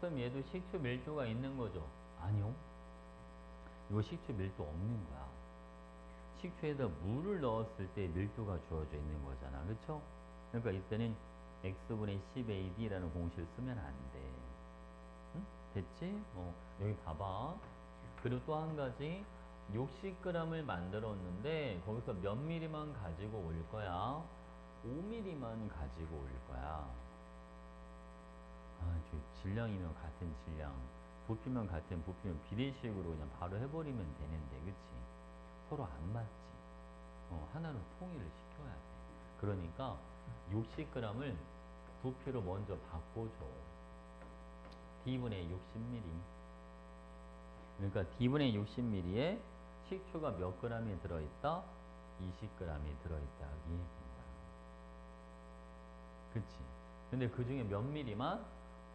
쌤 얘도 식초 밀도가 있는 거죠? 아니요. 이거 식초 밀도 없는 거야. 식초에다 물을 넣었을 때 밀도가 주어져 있는 거잖아. 그쵸? 그러니까 이때는 x분의 10ad라는 공식을 쓰면 안 돼. 응? 됐지? 여기 봐봐. 그리고 또 한 가지 60g을 만들었는데 거기서 몇 미리만 가지고 올 거야? 5mm만 가지고 올 거야. 아, 저 질량이면 같은 질량, 부피면 같은 부피면 비례식으로 그냥 바로 해버리면 되는데, 그치? 서로 안 맞지? 하나로 통일을 시켜야 돼. 그러니까 60g을 부피로 먼저 바꿔줘. D분의 60mm. 그러니까 D분의 60mm에 식초가 몇 g이 들어있다? 20g이 들어있다. 이 얘기입니다. 그치? 근데 그 중에 몇 mm만?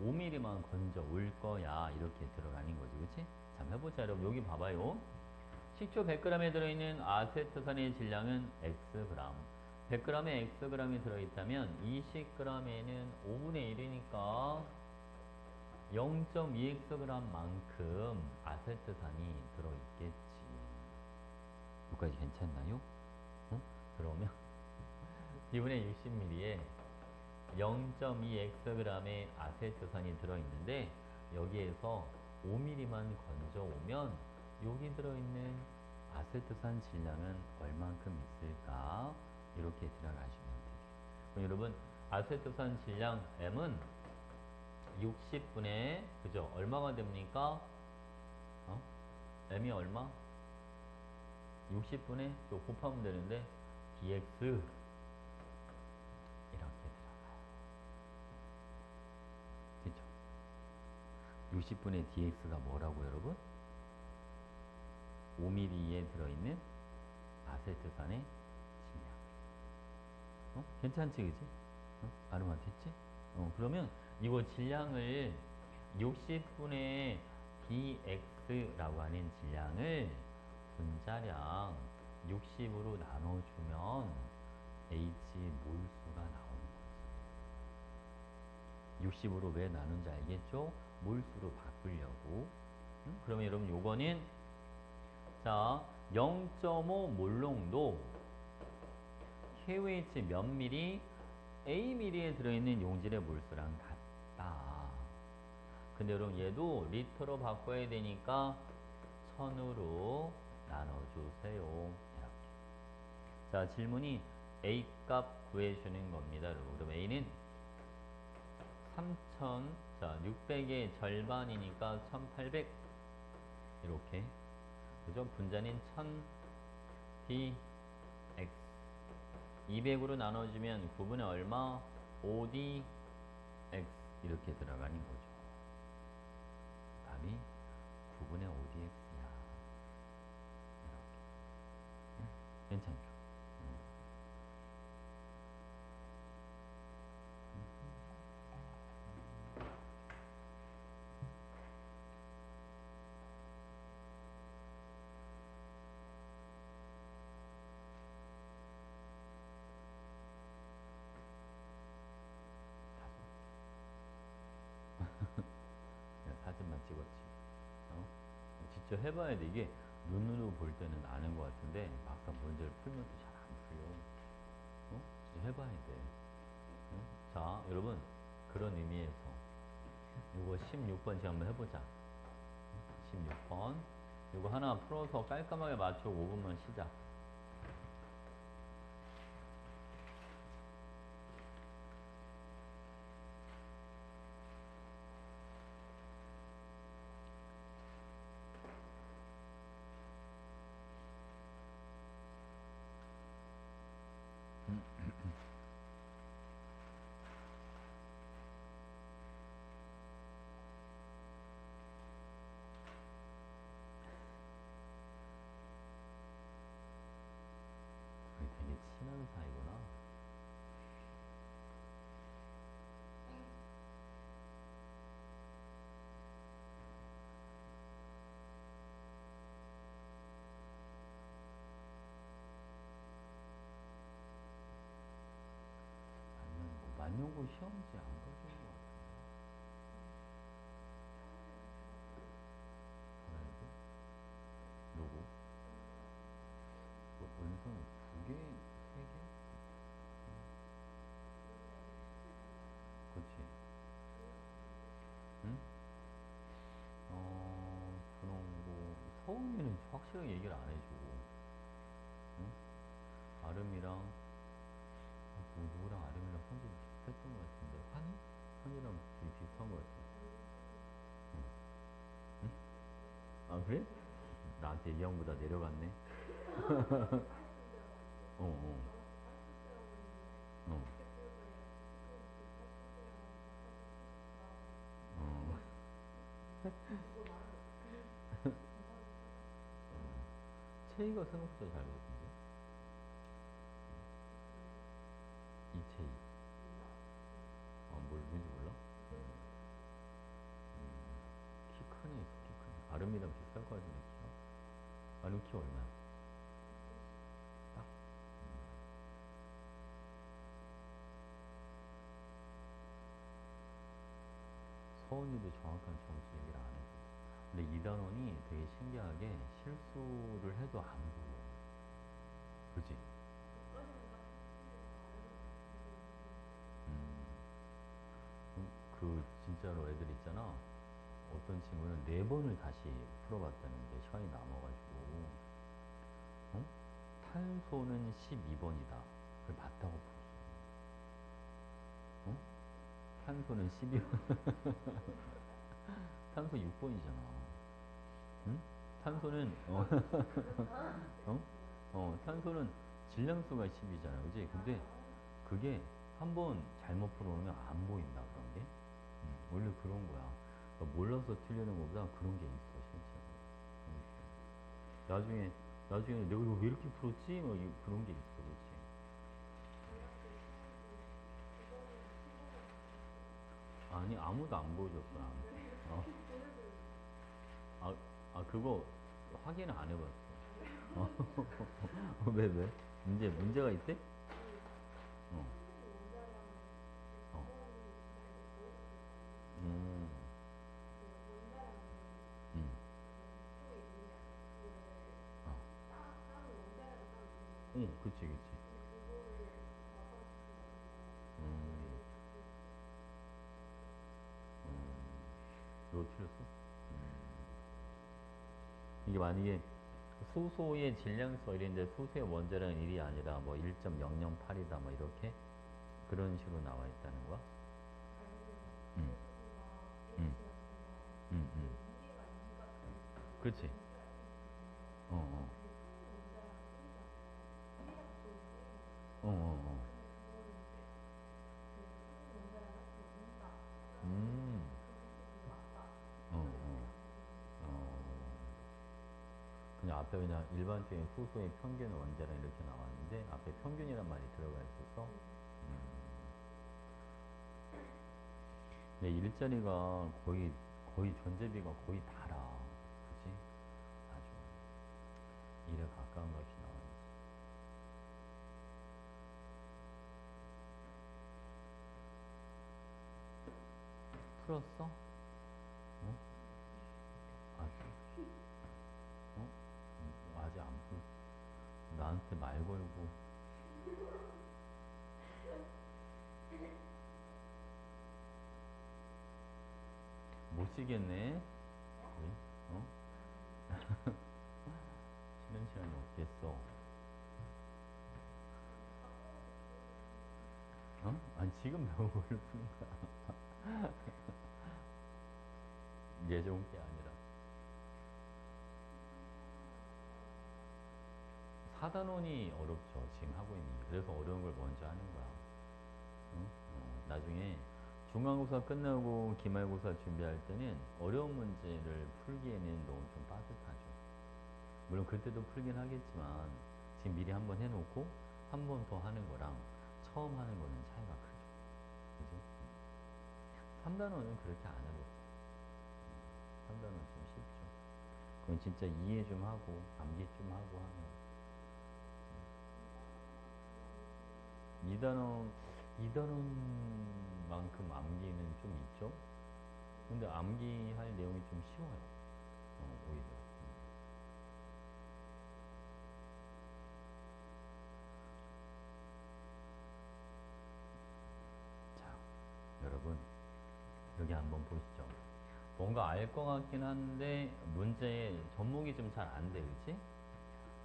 5mm만 건져 올 거야. 이렇게 들어가는 거지. 그치? 자, 해보자. 여러분, 여기 봐봐요. 식초 100g에 들어있는 아세트산의 질량은 Xg. 100g에 Xg이 들어있다면 20g에는 5분의 1이니까 0.2Xg만큼 아세트산이 들어있겠지. 여기까지 괜찮나요? 그러면 D분의 60mm에 0.2Xg의 아세트산이 들어있는데 여기에서 5mm만 건져오면 여기 들어있는 아세트산 질량은 얼만큼 있을까? 이렇게 들어가시면 돼요. 그럼 여러분 아세트산 질량 M은 60분의 그죠? 얼마가 됩니까? M이 얼마? 60분의 또 곱하면 되는데 dx 이렇게 들어가요. 그죠? 60분의 dx가 뭐라고 여러분? 5mm에 들어있는 아세트산의 질량. 괜찮지 그지? 발음 안 됐지? 그러면 이거 질량을 60분의 dx라고 하는 질량을 분자량 60으로 나눠주면 h 몰수가 나오는 거지. 60으로 왜 나눈지 알겠죠? 몰수로 바꾸려고. 그러면 여러분 요거는 자 0.5 몰롱도 KOH 몇 미리 A 미리에 들어있는 용질의 몰수랑 같다. 근데 여러분 얘도 리터로 바꿔야 되니까 1000으로 나눠주세요. 이렇게. 자 질문이 A 값 구해주는 겁니다. 여러분. 그럼 A는 3000, 자 600의 절반이니까 1800 이렇게. 그죠? 분자는 1000 D 200으로 나눠주면 9분의 얼마? 5dx 이렇게 들어가는 거죠. 답이 9분의 5dx야. 이렇게. 괜찮죠? 그냥 사진만 찍었지. 어? 직접 해봐야 돼. 이게 눈으로 볼 때는 아는 것 같은데 막상 문제를 풀면 또 잘 안 풀려. 어? 진짜 해봐야 돼. 응? 자, 여러분 그런 의미에서 이거 16번 한번 해보자. 16번 이거 하나 풀어서 깔끔하게 맞추고 5분만 쉬자. 우리 되게 친한 사이구나. 아니면 뭐 만용고 시험지 안 가져온 것 같은데. 하나에도 누구? 뭐 은서는 2개, 3개? 그치? 응? 그런 거 서울이는 확실하게 얘기를 안 해주고, 응? 아름이랑 누구랑 아름이랑 성질이 비슷했던 것 같은데 환희? 환희랑 되게 비슷한 것 같아. 응? 응? 아 그래? 나한테 이형보다 내려갔네. 어, 어, 어, 어. 채이가 생각보다 잘 보던데. 이채이. 뭘 누군지 몰라? 키 크네, 키 크네. 아름이랑 비슷할 것 같은데 키가. 아름 키 얼마야? 딱? 서은이도 정확한 점수 얘기를 안 해줘. 근데 이 단원이 되게 신기하게 실수를 해도 안 보여. 그지? 음, 그 진짜로 애들 있잖아. 어떤 친구는 4번을 다시 풀어봤다는데 시간이 남아가지고 어? 탄소는 12번이다. 그걸 맞다고 풀었어. 어? 탄소는 12번. 탄소 6번이잖아. 응? 탄소는 어? 탄소는 질량수가 10이잖아. 그지? 근데 그게 한번 잘못 풀어놓으면 안 보인다 그런 게. 원래 그런 거야. 그러니까 몰라서 틀리는 것보다 그런 게 있어 실제로. 나중에 나중에 내가 이거 왜 이렇게 풀었지? 막 그런 게 있어, 그렇지? 아니 아무도 안 보여줬어 나한테. 어? 아, 그거 확인을 안 해봤어. 어? 왜 왜? 문제가 있대? 어. 어. 음. 음. 어. 그치 그치. 음. 너 틀렸어? 이게 만약에 수소의 질량수 이랬는데 수소의 원자량은 1이 아니라 뭐 1.008이다 뭐 이렇게 그런 식으로 나와 있다는 거야? 음. 음. 음. 그렇지. 어, 어. 어, 어. 음, 어, 어, 어. 그냥 앞에 그냥 일반적인 수소의 평균 원자량 이렇게 나왔는데 앞에 평균이란 말이 들어가 있어서 근데 일자리가 거의 존재비가 거의 달아. 그치? 아주 1에 가까운 값이 나와야지. 풀었어? 어? 아직? 어? 아직 안 풀. 나한테 말 걸고 못 쉬겠네. 왜? 어? 쉬는 시간이 없겠어. 어? 아니 지금 배운 걸로 푸는 거야. 예전 게 아니라. 4단원이 어렵죠. 지금 하고 있는 게. 그래서 어려운 걸 먼저 하는 거야. 응? 나중에 중간고사 끝나고 기말고사 준비할 때는 어려운 문제를 풀기에는 너무 좀 빠듯하죠. 물론 그때도 풀긴 하겠지만 지금 미리 한번 해놓고 한 번 더 하는 거랑 처음 하는 거는 차이가 크죠. 그지? 3단원은 그렇게 안 어렵고 3단원 좀 쉽죠. 그건 진짜 이해 좀 하고 암기 좀 하고 하면 2단원 2단원만큼 암기는 좀 있죠. 근데 암기할 내용이 좀 쉬워요. 오히려. 자, 여러분 여기 한번 보시죠. 뭔가 알 것 같긴 한데 문제의 접목이 좀 잘 안 돼, 그렇지?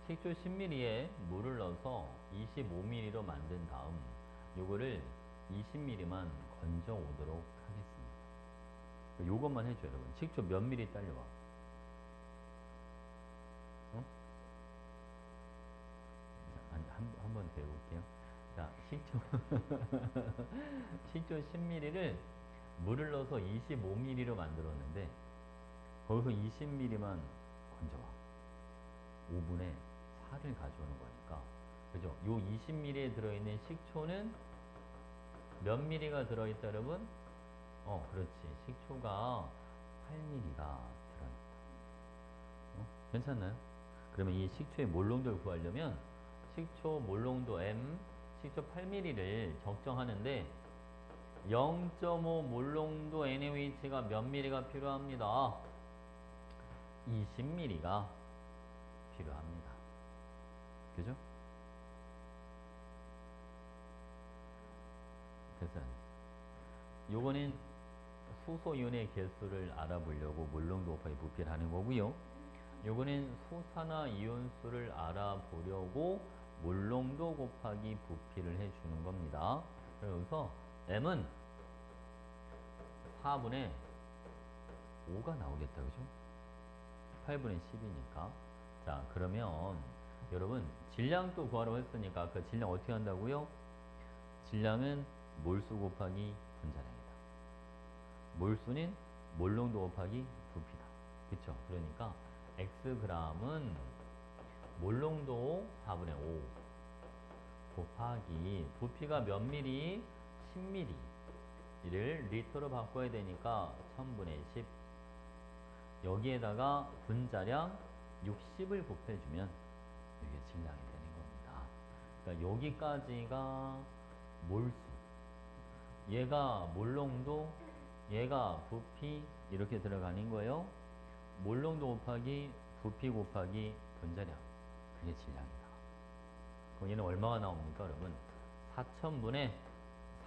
식초 10ml에 물을 넣어서 25ml로 만든 다음 요거를 20ml만 건져 오도록 하겠습니다. 요것만 해줘 여러분. 식초 몇 ml 딸려와? 어? 아니 한번 더 해볼게요. 자, 식초 식초 10ml를 물을 넣어서 25ml로 만들었는데 거기서 20ml만 건져와. 5분에 4를 가져오는 거니까. 그죠? 요 20ml에 들어있는 식초는 몇 ml가 들어있다, 여러분? 그렇지. 식초가 8ml가 들어있다. 괜찮나요? 그러면 이 식초의 몰농도를 구하려면 식초 몰농도 M, 식초 8ml를 적정하는데 0.5 몰농도 NaOH가 몇 ml가 필요합니다. 20ml가 필요합니다. 그죠? 됐어요. 요거는 수소이온의 개수를 알아보려고 몰농도 곱하기 부피를 하는 거고요. 요거는 수산화 이온수를 알아보려고 몰농도 곱하기 부피를 해주는 겁니다. 그래서 M은 4분의 5가 나오겠다. 그죠? 8분의 10이니까. 자, 그러면 여러분 질량도 구하라고 했으니까 아까 질량 어떻게 한다고요? 질량은 몰수 곱하기 분자량이다. 몰수는 몰농도 곱하기 부피다. 그쵸? 그러니까 Xg은 몰농도 4분의 5 곱하기 부피가 몇 미리? 10ml를 리터로 바꿔야 되니까 1000분의 10 여기에다가 분자량 60을 곱해주면 이게 질량이 되는 겁니다. 그러니까 여기까지가 몰수 얘가 몰농도 얘가 부피 이렇게 들어가는 거예요. 몰농도 곱하기 부피 곱하기 분자량 그게 질량이다. 그럼 얘는 얼마가 나옵니까 여러분? 4000분의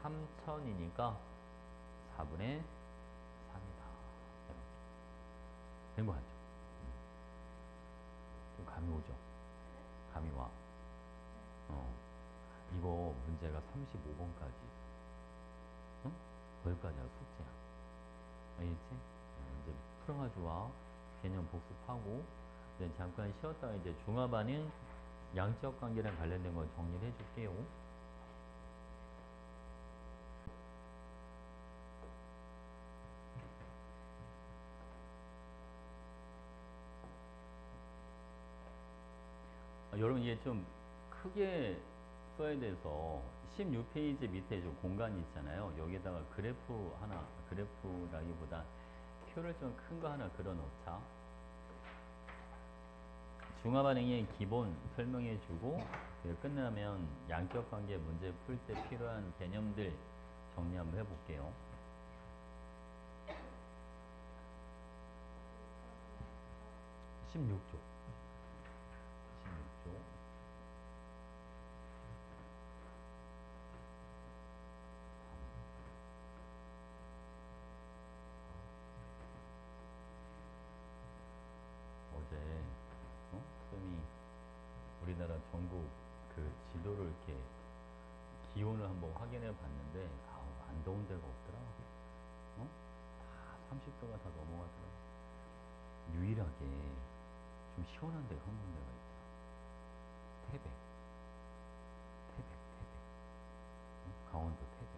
3000이니까 4분의 3이다. 이렇게 된 거 같죠? 좀 감이 오죠? 감이 와. 이거 문제가 35번까지 응? 거기까지가 숙제야. 알겠지? 이제 풀어가지고 와. 개념 복습하고 이제 잠깐 쉬었다가 이제 중화반응 양적 관계랑 관련된 거 정리를 해줄게요. 여러분 이게 좀 크게 써야 돼서 16페이지 밑에 좀 공간이 있잖아요. 여기다가 그래프 하나, 그래프라기보다 표를 좀 큰 거 하나 그려 놓자. 중화반응의 기본 설명해 주고 끝나면 양적 관계 문제 풀 때 필요한 개념들 정리 한번 해볼게요. 16조. 16조. 어제 쌤이 우리나라 전국 그 지도를 이렇게 기온을 한번 확인해 봤는데 안 더운 데가 없더라. 다 30도가 다 넘어가더라. 유일하게 좀 시원한 데가 한 군데가 있어. 태백. 강원도 태백.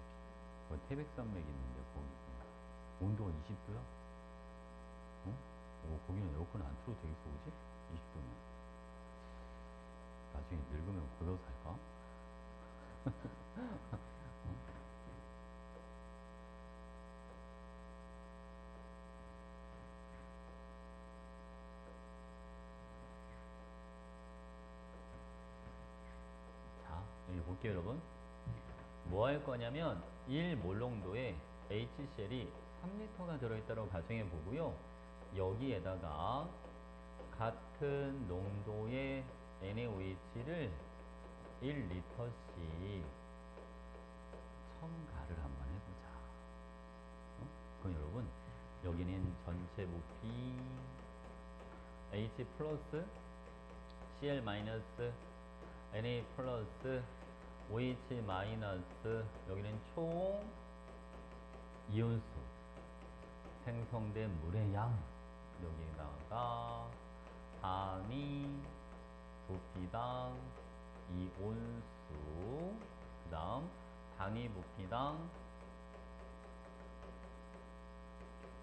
거기 태백산맥이 있는데 거기 온도가 20도야? 거기는 에어컨 안 틀어도 되겠어, 그지? 20도면. 나중에 늙으면 거기서 살까? 자, 여기 볼게요, 여러분. 뭐 할 거냐면 1몰농도에 HCl이 3L가 들어있다고 가정해 보고요. 여기에다가 같은 농도의 NaOH를 1리터씩 첨가를 한번 해보자. 그럼 여러분 여기는 전체 부피 H 플러스 Cl 마이너스 Na 플러스 OH 마이너스 여기는 총 이온수 생성된 물의 양 여기다가 단위 부피당 이온수 그 다음 단위 부피당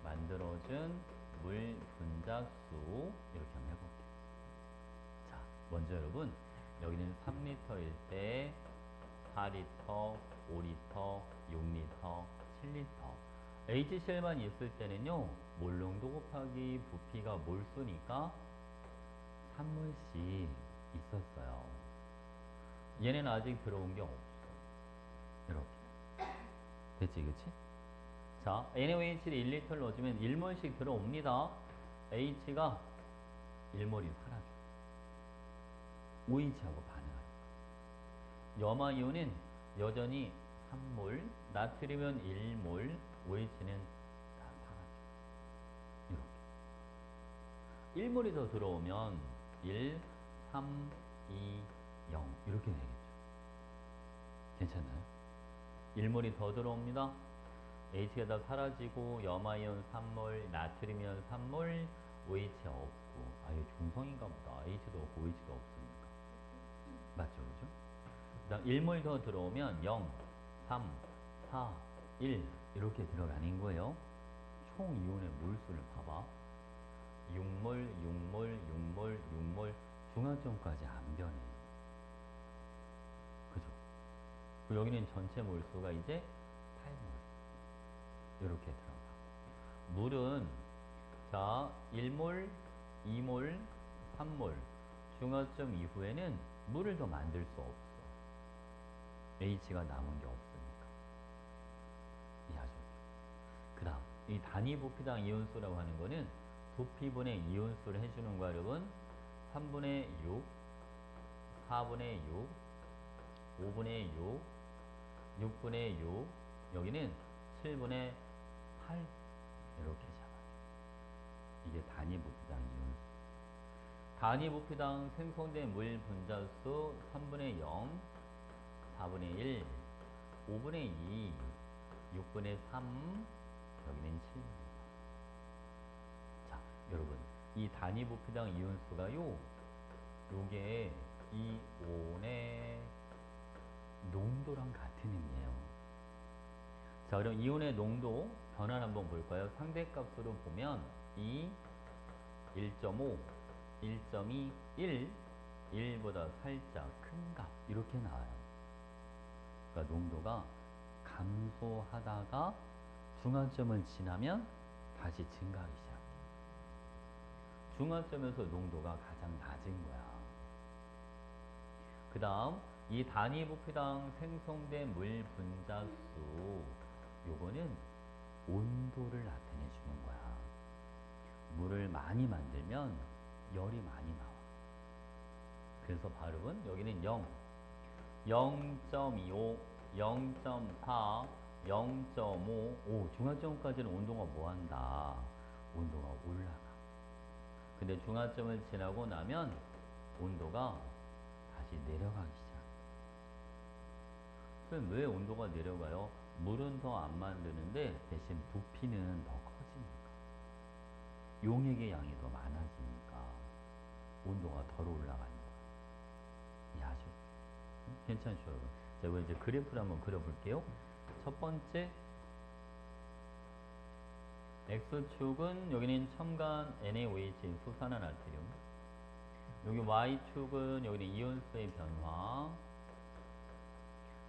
만들어준 물 분자수 이렇게 한번 해볼게요. 자, 먼저 여러분 여기는 3리터일 때 4리터, 5리터, 6리터, 7리터 HCl만 있을 때는요 몰농도 곱하기 부피가 몰수니까 3몰씩 있었어요. 얘는 아직 들어온 게 없어. 이렇게 됐지 그치? 자 NaOH를 1리터를 넣어주면 1몰씩 들어옵니다. H가 1몰이 사라져. OH하고 반응하니까. 염화이온은 여전히 3몰, 나트륨은 1몰, OH는 다 사라져. 이렇게. 1몰이 더 들어오면 1, 3, 2, 0 이렇게 되겠죠. 괜찮나요? 1몰이 더 들어옵니다. H가 다 사라지고 염화이온 3몰, 나트륨이온 3몰, OH 없고 아예 중성인가 보다. H도 없고 OH도 없으니까. 맞죠? 그죠? 그 다음 1몰 더 들어오면 0, 3, 4, 1 이렇게 들어가는 거예요. 총 이온의 몰수를 봐봐. 6몰, 6몰, 6몰, 6몰 중화점까지 안 변해. 그죠? 그리고 여기는 전체 몰수가 이제 8몰 이렇게 들어가. 물은 자 1몰, 2몰, 3몰 중화점 이후에는 물을 더 만들 수 없어. H가 남은 게 없으니까. 이해하셨죠? 그 다음 이 단위 부피당 이온수라고 하는 거는 부피분의 이온수를 해주는 거 여러분 3분의 6, 4분의 6, 5분의 6, 6분의 6 여기는 7분의 8 이렇게 잡아요. 이게 단위 부피당 이온수. 단위 부피당 생성된 물 분자수 3분의 0, 4분의 1, 5분의 2, 6분의 3 여기는 7분의 0. 자, 여러분 이 단위 부피당 이온수가요 요게 이온의 농도랑 같은 의미예요. 자, 그럼 이온의 농도 변화 한번 볼까요? 상대값으로 보면 이 1.5, 1.2, 1 1보다 살짝 큰 값 이렇게 나와요. 그러니까 농도가 감소하다가 중화점을 지나면 다시 증가하기 시작해요. 중화점에서 농도가 가장 낮은 거야. 그 다음 이 단위 부피당 생성된 물 분자수, 요거는 온도를 나타내 주는 거야. 물을 많이 만들면 열이 많이 나와. 그래서 발음은 여기는 0, 0.25, 0.4, 0.5. 중화점까지는 온도가 뭐한다? 온도가 올라가. 근데 중화점을 지나고 나면 온도가 다시 내려가기 시작해. 그럼 왜 온도가 내려가요? 물은 더 안 만드는데 대신 부피는 더 커지니까. 용액의 양이 더 많아지니까 온도가 덜 올라가는 거야. 이해하죠? 괜찮죠, 여러분? 자, 이거 이제 그래프를 한번 그려볼게요. 첫 번째, X축은 여기는 첨가한 NaOH 수산화나트륨. 여기 Y축은 여기는 이온수의 변화.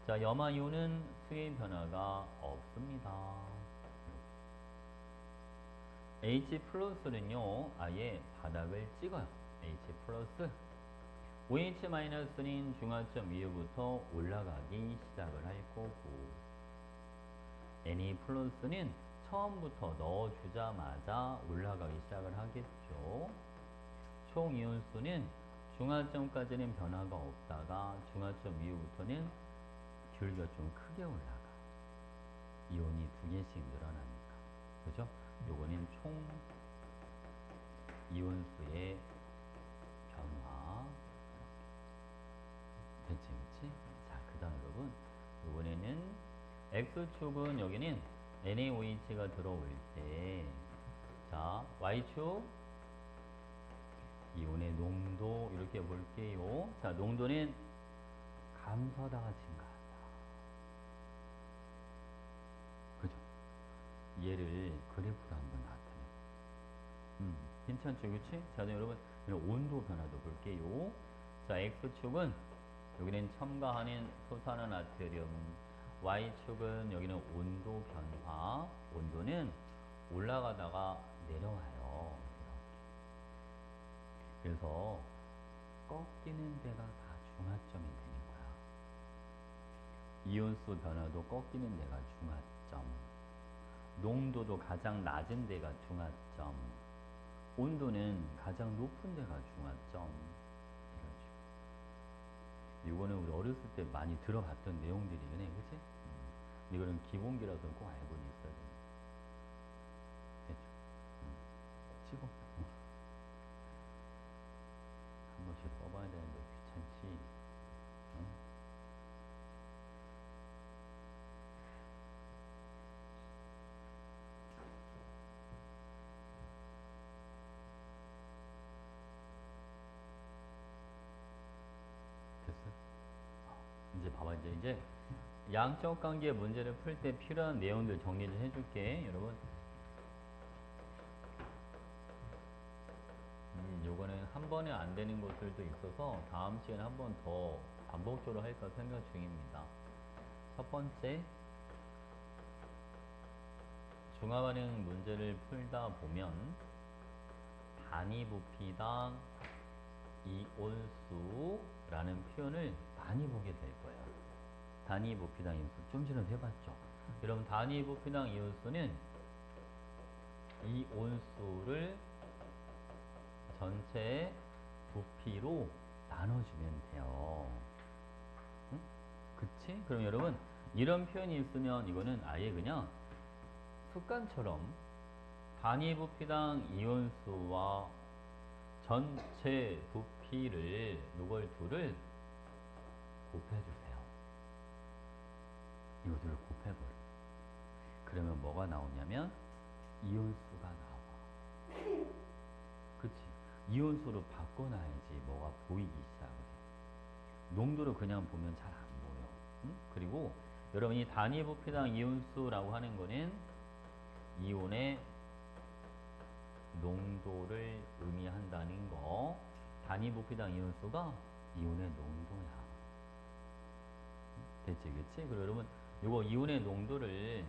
자, 염화이온은 수의 변화가 없습니다. H 플러스는요, 아예 바닥을 찍어요. H 플러스. OH 마이너스는 중화점 위로부터 올라가기 시작을 할 거고, Na 플러스는 처음부터 넣어주자마자 올라가기 시작을 하겠죠. 총 이온수는 중화점까지는 변화가 없다가 중화점 이후부터는 기울기가 좀 크게 올라가. 이온이 2개씩 늘어나니까. 그죠? 요거는 총 이온수의 변화. 됐지, 그치? 자, 그 다음 여러분. 요번에는 X축은 여기는 NaOH가 들어올 때, 자, Y축 이온의 농도 이렇게 볼게요. 자, 농도는 감소하다가 증가한다. 그죠? 얘를 그래프로 한번 나타내. 괜찮죠, 그치? 자, 여러분, 온도 변화도 볼게요. 자, X축은 여기는 첨가하는 수산화나트륨, Y축은 여기는 온도 변화, 온도는 올라가다가 내려와요. 그래서 꺾이는 데가 다 중화점이 되는 거야. 이온수 변화도 꺾이는 데가 중화점, 농도도 가장 낮은 데가 중화점, 온도는 가장 높은 데가 중화점. 이거는 우리 어렸을 때 많이 들어봤던 내용들이긴 해, 그치? 이거는 기본기라서 꼭 알고는 있어야 돼. 됐죠? 치고. 한 번씩 써봐야 되는데 귀찮지? 응? 됐어? 이제 봐봐, 이제 양적 관계 문제를 풀 때 필요한 내용들 정리 좀 해줄게, 여러분. 요거는 한 번에 안 되는 것들도 있어서 다음 시간에 한 번 더 반복적으로 할까 생각 중입니다. 첫 번째, 중화반응 문제를 풀다 보면 단위 부피당 이온수라는 표현을 많이 보게 될 거예요. 단위 부피당 이온수 좀 전에 해봤죠. 여러분, 단위 부피당 이온수는 이온수를 전체 부피로 나눠주면 돼요. 응? 그치? 그럼 여러분, 이런 표현이 있으면 이거는 아예 그냥 습관처럼 단위 부피당 이온수와 전체 부피를, 요걸 둘을 곱해주세요. 이거 둘을 곱해버려. 그러면 뭐가 나오냐면 이온수가 나와. 그치? 이온수로 바꿔놔야지 뭐가 보이기 시작을 해. 농도를 그냥 보면 잘 안 보여. 응? 그리고 여러분이 단위 부피당 이온수라고 하는 거는 이온의 농도를 의미한다는 거 단위 부피당 이온수가 이온의 농도야. 됐지, 그치? 그리고 여러분, 요거 이온의 농도를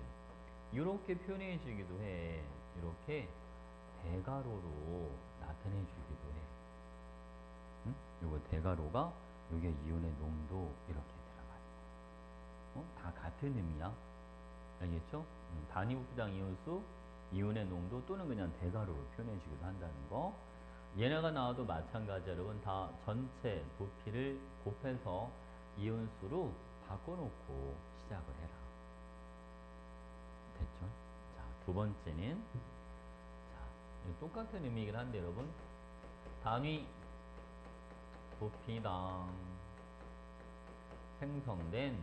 이렇게 표현해 주기도 해. 이렇게 대가로로 나타내 주기도 해. 응? 요거 대가로가 요게 이온의 농도 이렇게 들어가요. 다 같은 의미야. 알겠죠? 단위 부피당 이온수, 이온의 농도 또는 그냥 대가로로 표현해 주기도 한다는 거. 얘네가 나와도 마찬가지 여러분 다 전체 부피를 곱해서 이온수로 바꿔놓고 시작을 해라. 됐죠? 자, 두 번째는 자, 똑같은 의미이긴 한데 여러분 단위 부피당 생성된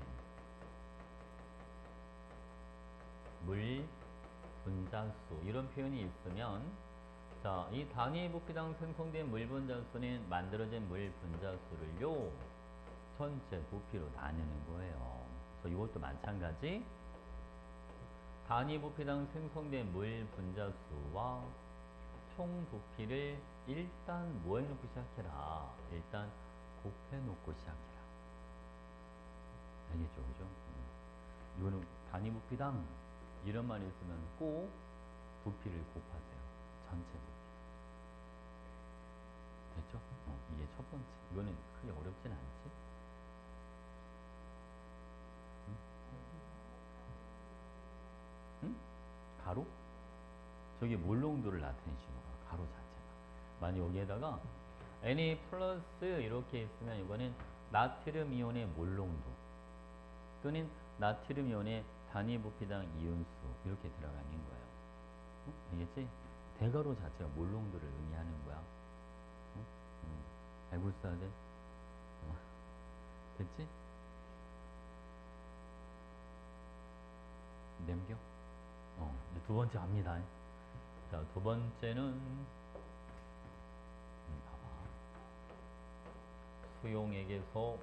물 분자수 이런 표현이 있으면 자, 이 단위 부피당 생성된 물 분자수는 만들어진 물 분자수를요 전체 부피로 나누는 거예요. 그래서 이것도 마찬가지 단위 부피당 생성된 물 분자수와 총 부피를 일단 뭐 해놓고 시작해라. 일단 곱해놓고 시작해라. 알겠죠? 그죠? 이거는 단위 부피당 이런 말이 있으면 꼭 부피를 곱하세요. 전체 부피. 됐죠? 이게 첫 번째. 이거는 크게 어렵진 않지? 응? 가로? 저게 몰농도를 나타내시는 거야. 가로 자체가. 만약 여기에다가 Na 플러스 이렇게 있으면 이거는 나트륨 이온의 몰농도 또는 나트륨 이온의 단위 부피당 이온수 이렇게 들어가는 거예요. 알겠지? 대가로 자체가 몰농도를 의미하는 거야. 알고 있어야 돼? 됐지? 냄겨? 이제 두 번째 갑니다. 자, 두 번째는 봐봐. 수용액에서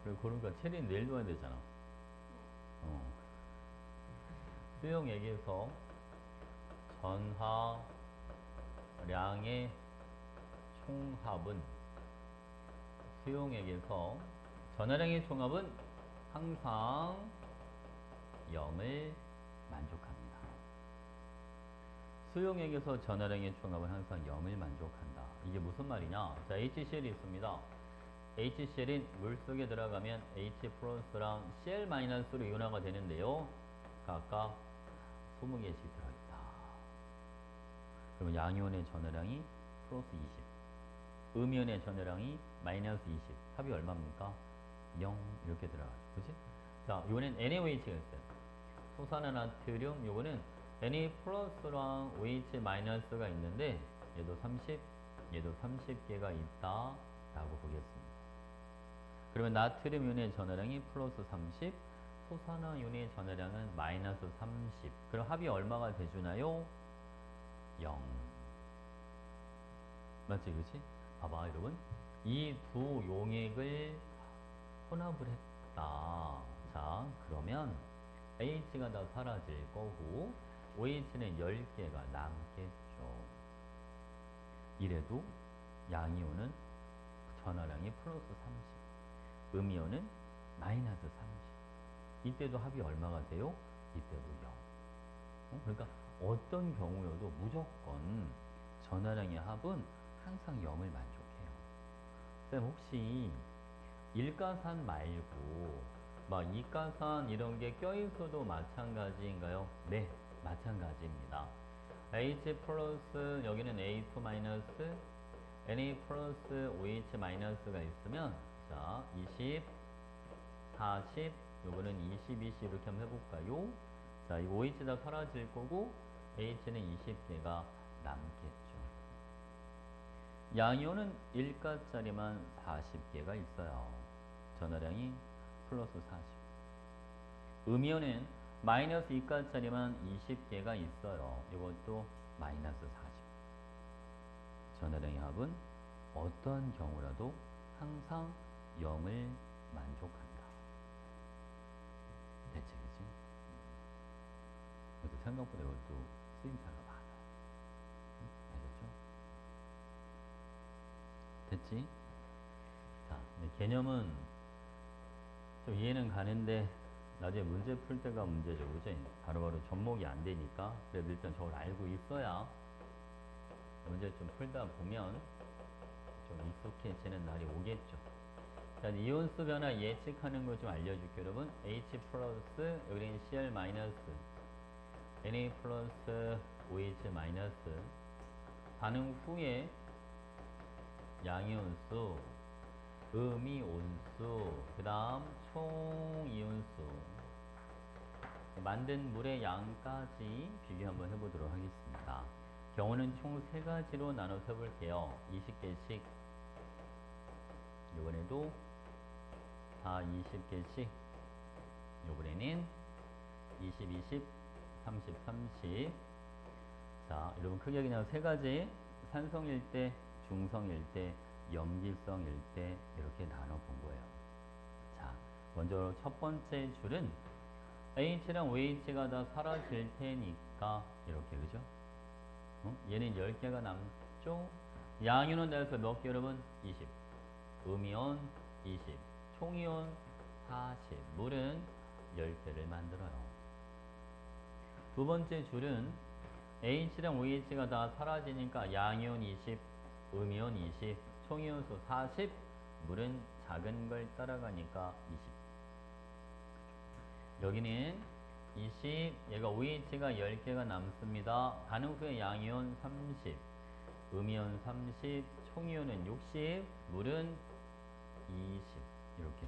그래 그러니까 체리는 내일 놔야 되잖아. 수용액에서 전하량의 총합은 수용액에서 전하량의 총합은 항상 0을 만족합니다. 수용액에서 전하량의 총합은 항상 0을 만족한다. 이게 무슨 말이냐? 자, HCl이 있습니다. HCl은 물속에 들어가면 H 플러스랑 Cl 마이너스로 이온화가 되는데요. 각각 20개씩 들어있다. 그러면 양이온의 전하량이 플러스 20, 음이온의 전하량이 마이너스 20. 합이 얼마입니까? 0 이렇게 들어가죠. 그치? 자, 이번엔 NaOH가 있어요. 소산화나트륨 요거는 Na 플러스랑 OH 마이너스가 있는데 얘도 30, 얘도 30개가 있다 라고 보겠습니다. 그러면 나트륨 이온의 전하량이 플러스 30, 소산화 이온의 전하량은 마이너스 30. 그럼 합이 얼마가 돼주나요? 0. 맞지, 그치? 봐봐, 여러분. 이 두 용액을 혼합을 했다. 자, 그러면 H가 다 사라질 거고 OH는 10개가 남겠죠. 이래도 양이온은 전하량이 플러스 30, 음이온은 마이너스 30. 이때도 합이 얼마가 돼요? 이때도 0. 그러니까 어떤 경우여도 무조건 전하량의 합은 항상 0을 만족해요. 쌤 혹시 일가산 말고 막 이가산 이런 게 껴있어도 마찬가지인가요? 네, 마찬가지입니다. H 플러스 여기는 A2 마이너스 Na 플러스 OH 마이너스가 있으면 자 20, 40 요거는 20, 20 이렇게 한번 해볼까요? 자, 이 OH 다 사라질 거고 H는 20개가 남겠죠. 양이온은 1가짜리만 40개가 있어요. 전하량이 플러스 40. 음이온은 마이너스 2가짜리만 20개가 있어요. 이것도 마이너스 40. 전하량의 합은 어떠한 경우라도 항상 0을 만족한다. 대체 그지? 이것도 생각보다 이것도 쓰임새가 많아요. 됐지? 자, 개념은 좀 이해는 가는데 나중에 문제 풀 때가 문제죠, 그지? 바로바로 접목이 안 되니까 그래도 일단 저걸 알고 있어야 문제 좀 풀다 보면 좀 익숙해지는 날이 오겠죠. 자, 이온수 변화 예측하는 거 좀 알려줄게요, 여러분. H 플러스 여기는 Cl 마이너스 Na 플러스 OH 마이너스 반응 후에 양이온수, 음이온수, 그 다음 총이온수 만든 물의 양까지 비교 한번 해보도록 하겠습니다. 경우는 총 3가지로 나눠서 해볼게요. 20개씩 이번에도 다 20개씩 이번에는 20, 20, 30, 30 자, 여러분 크게 그냥 3가지 산성일 때, 중성일 때, 염기성일 때 이렇게 나눠본 거예요. 자, 먼저 첫 번째 줄은 H랑 OH가 다 사라질 테니까 이렇게 그죠? 얘는 10개가 남죠? 양이온 내에서 몇 개 여러분? 20 음이온 20 총이온 40 물은 10개를 만들어요. 두 번째 줄은 H랑 OH가 다 사라지니까 양이온 20 음이온 20 총이온수 40 물은 작은 걸 따라가니까 20 여기는 20 얘가 OH가 10개가 남습니다. 반응 후에 양이온 30 음이온 30 총이온은 60 물은 20 이렇게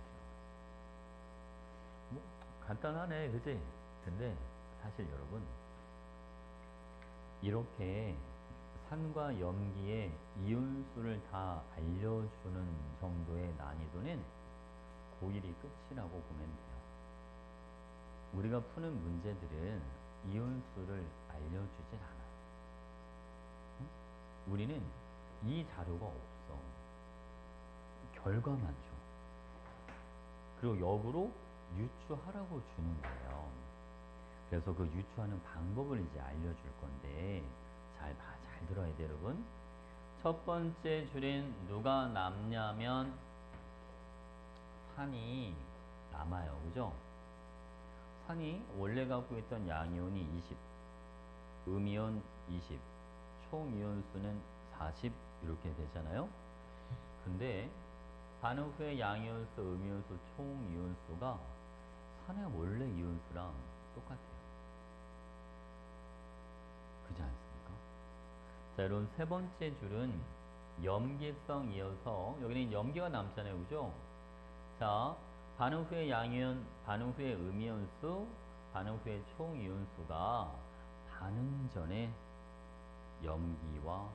뭐 간단하네 그지? 근데 사실 여러분 이렇게 산과 염기의 이온수를 다 알려주는 정도의 난이도는 고1이 끝이라고 보면 돼요. 우리가 푸는 문제들은 이온수를 알려주질 않아요. 우리는 이 자료가 없어. 결과만 줘. 그리고 역으로 유추하라고 주는 거예요. 그래서 그 유추하는 방법을 이제 알려줄 건데 잘 들어야 돼요, 여러분. 첫 번째 줄엔 누가 남냐면 산이 남아요, 그죠? 산이 원래 갖고 있던 양이온이 20, 음이온 20, 총 이온수는 40 이렇게 되잖아요. 근데 반응 후에 양이온수, 음이온수, 총 이온수가 산의 원래 이온수랑 똑같아요. 그렇지 않습니까? 자, 여러분 세 번째 줄은 염기성이어서 여기는 염기가 남잖아요, 그죠? 자, 반응 후에 양이온, 반응 후에 음이온수, 반응 후에 총이온수가 반응 전에 염기와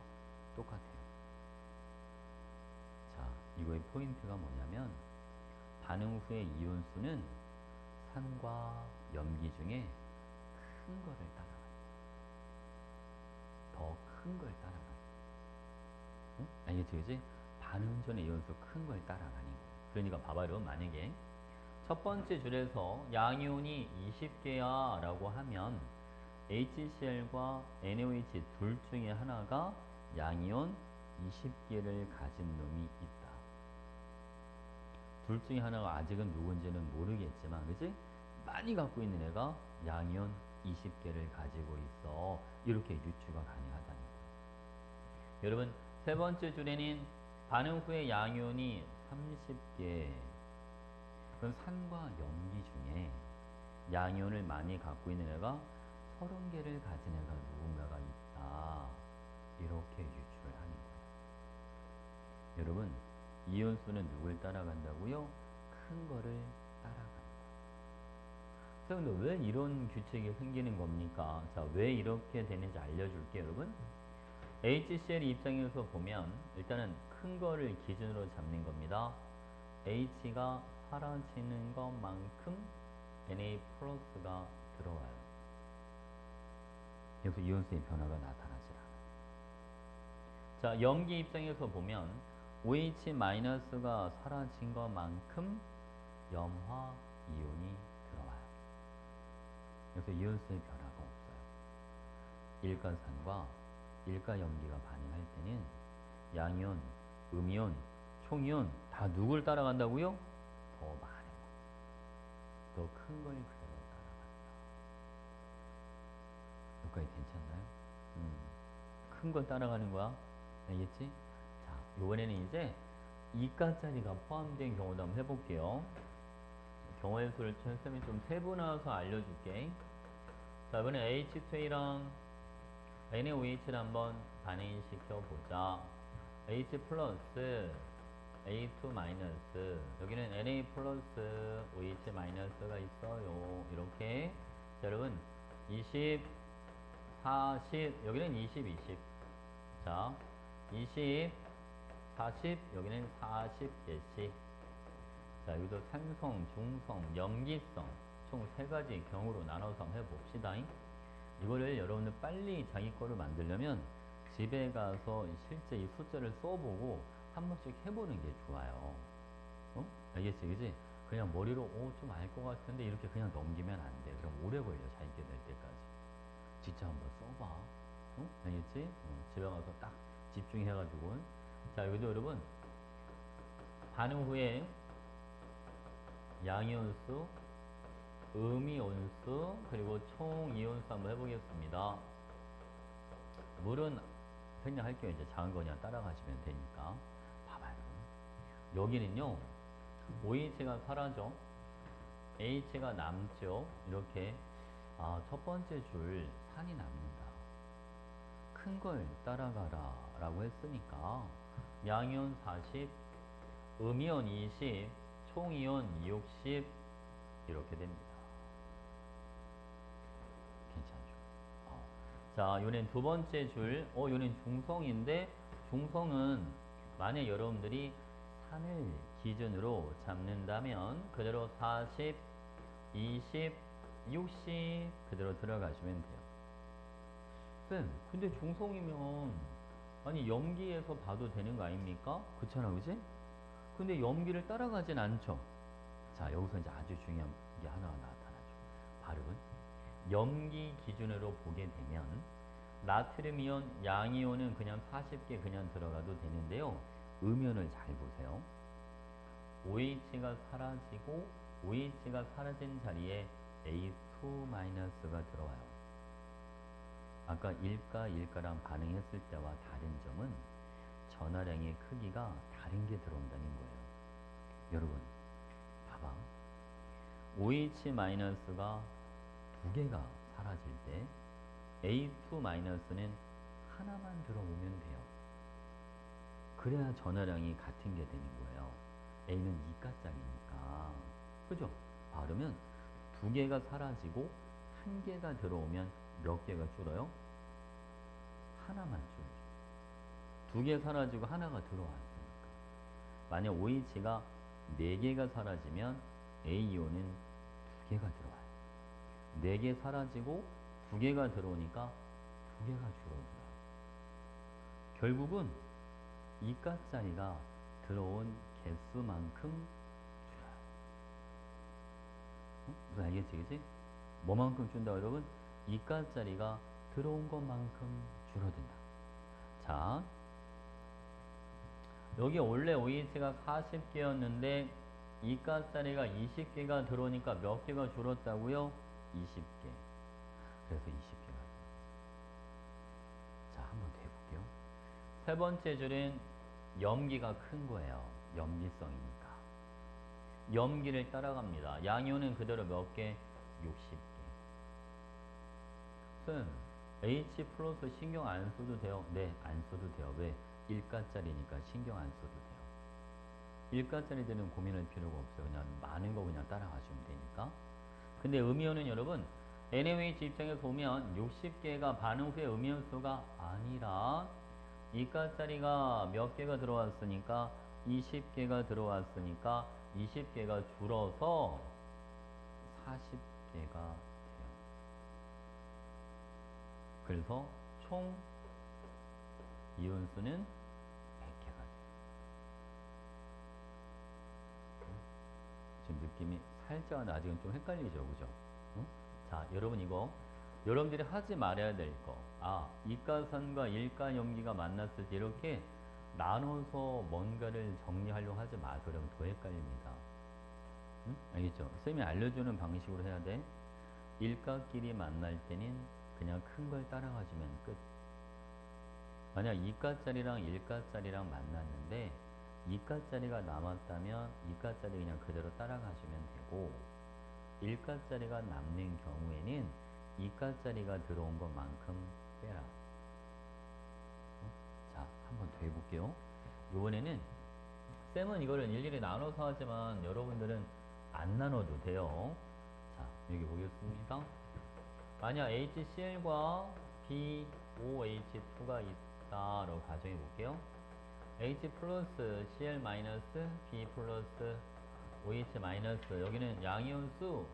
똑같아요. 자, 이거의 포인트가 뭐냐면 반응 후에 이온수는 산과 염기 중에 큰 거를 따라가요. 더 큰 걸 따라가요. 응? 알겠지, 그지? 반응 전에 이온수 큰 걸 따라가는 거예요. 그러니까 봐봐요. 만약에 첫 번째 줄에서 양이온이 20개야 라고 하면 HCl과 NaOH 둘 중에 하나가 양이온 20개를 가진 놈이 있다. 둘 중에 하나가 아직은 누군지는 모르겠지만 그치? 많이 갖고 있는 애가 양이온 20개를 가지고 있어. 이렇게 유추가 가능하다는 거예요. 여러분 세 번째 줄에는 반응 후에 양이온이 30개 그럼 산과 염기 중에 양이온을 많이 갖고 있는 애가 30개를 가진 애가 누군가가 있다. 이렇게 유추를 하는 거예요. 여러분 이온수는 누굴 따라간다고요? 큰 거를 따라간다. 그런데 왜 이런 규칙이 생기는 겁니까? 자, 왜 이렇게 되는지 알려줄게요, 여러분. HCl 입장에서 보면 일단은 큰 거를 기준으로 잡는 겁니다. H가 사라지는 것만큼 Na 플러스가 들어와요. 그래서 이온수의 변화가 나타나질 않아요. 자, 염기 입장에서 보면 OH-가 사라진 것만큼 염화 이온이 들어와요. 그래서 이온수의 변화가 없어요. 일가산과 일가염기가 반응할 때는 양이온 음이온, 총이온 다 누굴 따라간다고요? 더 많은 거. 더 큰 걸 그대로 따라간다. 여기까지 괜찮나요? 큰 걸 따라가는 거야. 알겠지? 자, 이번에는 이제 이가짜리가 포함된 경우도 한번 해볼게요. 경우의 수를 선생님이 좀 세분화해서 알려줄게. 자, 이번에 H2A랑 NaOH를 한번 반응시켜보자. H 플러스 A2 마이너스, 여기는 Na 플러스 OH 마이너스가 있어요. 이렇게. 자, 여러분 20, 40, 여기는 20, 20. 자, 20, 40, 여기는 40개씩. 자, 여기도 산성, 중성, 염기성 총 3가지 경우로 나눠서 한번 해봅시다. 이거를 여러분들 빨리 자기 거를 만들려면 집에 가서 실제 이 숫자를 써보고 한 번씩 해보는 게 좋아요. 어? 알겠지? 그지? 그냥 머리로 좀 알 것 같은데 이렇게 그냥 넘기면 안 돼. 그럼 오래 걸려, 자기게 될 때까지. 진짜 한번 써봐. 어? 알겠지? 집에 가서 딱 집중해가지고. 자, 여기도 여러분 반응 후에 양이온수, 음이온수, 그리고 총이온수 한번 해보겠습니다. 물은 그냥 할게요. 이제 작은 거 그냥 따라가시면 되니까. 봐봐요. 여기는요, OH가 사라져. H가 남죠. 이렇게. 첫 번째 줄 산이 남는다. 큰 걸 따라가라 라고 했으니까 양이온 40, 음이온 20, 총이온 60 이렇게 됩니다. 괜찮죠? 자, 요는 두 번째 줄, 요는 중성인데, 중성은 만약 여러분들이 산을 기준으로 잡는다면 그대로 40, 20, 60 그대로 들어가시면 돼요. 쌤, 근데 중성이면 아니 염기에서 봐도 되는 거 아닙니까? 그렇잖아, 그지? 근데 염기를 따라가진 않죠. 자, 여기서 이제 아주 중요한 게 하나가 나타나죠. 바로 염기 기준으로 보게 되면 나트륨 이온, 양이온은 그냥 40개 그냥 들어가도 되는데요. 음이온을 잘 보세요. OH가 사라지고 OH가 사라진 자리에 A2-가 들어와요. 아까 1가 1가랑 반응했을 때와 다른 점은 전하량의 크기가 다른 게 들어온다는 거예요. 여러분, 봐봐. OH-가 2개가 사라질 때 A2-는 하나만 들어오면 돼요. 그래야 전하량이 같은 게 되는 거예요. A는 2가짜리니까. 그죠? 바르면 2개가 사라지고 1개가 들어오면 몇 개가 줄어요? 하나만 줄죠. 2개 사라지고 하나가 들어왔으니까. 만약 OH가 4개가 사라지면 A이온은 2개가 들어와요. 4개 사라지고 2개가 들어오니까 2개가 줄어들어요. 결국은 이가짜리가 들어온 개수만큼 줄어요. 무슨 알겠지, 그치? 뭐만큼 준다, 여러분? 이가짜리가 들어온 것만큼 줄어든다. 자, 여기 원래 OH가 40개였는데 이가짜리가 20개가 들어오니까 몇 개가 줄었다고요? 20개. 그래서 20개가. 자, 한번 더 해볼게요. 세 번째 줄은 염기가 큰 거예요. 염기성이니까. 염기를 따라갑니다. 양이온은 그대로 몇 개? 60개. 쌤, H 플러스 신경 안 써도 돼요? 네, 안 써도 돼요. 왜? 1가짜리니까 신경 안 써도 돼요. 1가짜리들은 고민할 필요가 없어요. 그냥 많은 거 그냥 따라가시면 되니까. 근데 음이온은 여러분, NaOH 입장에서 보면 60개가 반응 후에 음이온 수가 아니라 2가짜리가 몇 개가 들어왔으니까 20개가 들어왔으니까 20개가 줄어서 40개가 돼요. 그래서 총 이온수는 100개가 돼요. 지금 느낌이 살짝 아직은 좀 헷갈리죠, 그죠? 응? 자, 여러분 이거 여러분들이 하지 말아야 될 거. 이가산과 일가염기가 만났을 때 이렇게 나눠서 뭔가를 정리하려고 하지 마세요. 그러면 더 헷갈립니다. 응? 알겠죠? 쌤이 알려주는 방식으로 해야 돼. 일가끼리 만날 때는 그냥 큰 걸 따라가주면 끝. 만약 이가짜리랑 일가짜리랑 만났는데 이가짜리가 남았다면 이가짜리 그냥 그대로 따라가시면 되고, 일가짜리가 남는 경우에는 이가짜리가 들어온 것만큼 빼라. 자, 한번 더 해볼게요. 이번에는 쌤은 이거를 일일이 나눠서 하지만 여러분들은 안 나눠도 돼요. 자, 여기 보겠습니다. 만약 HCl과 BOH2가 있다라고 가정해 볼게요. H 플러스 Cl 마이너스 B 플러스 OH 마이너스, 여기는 양이온수,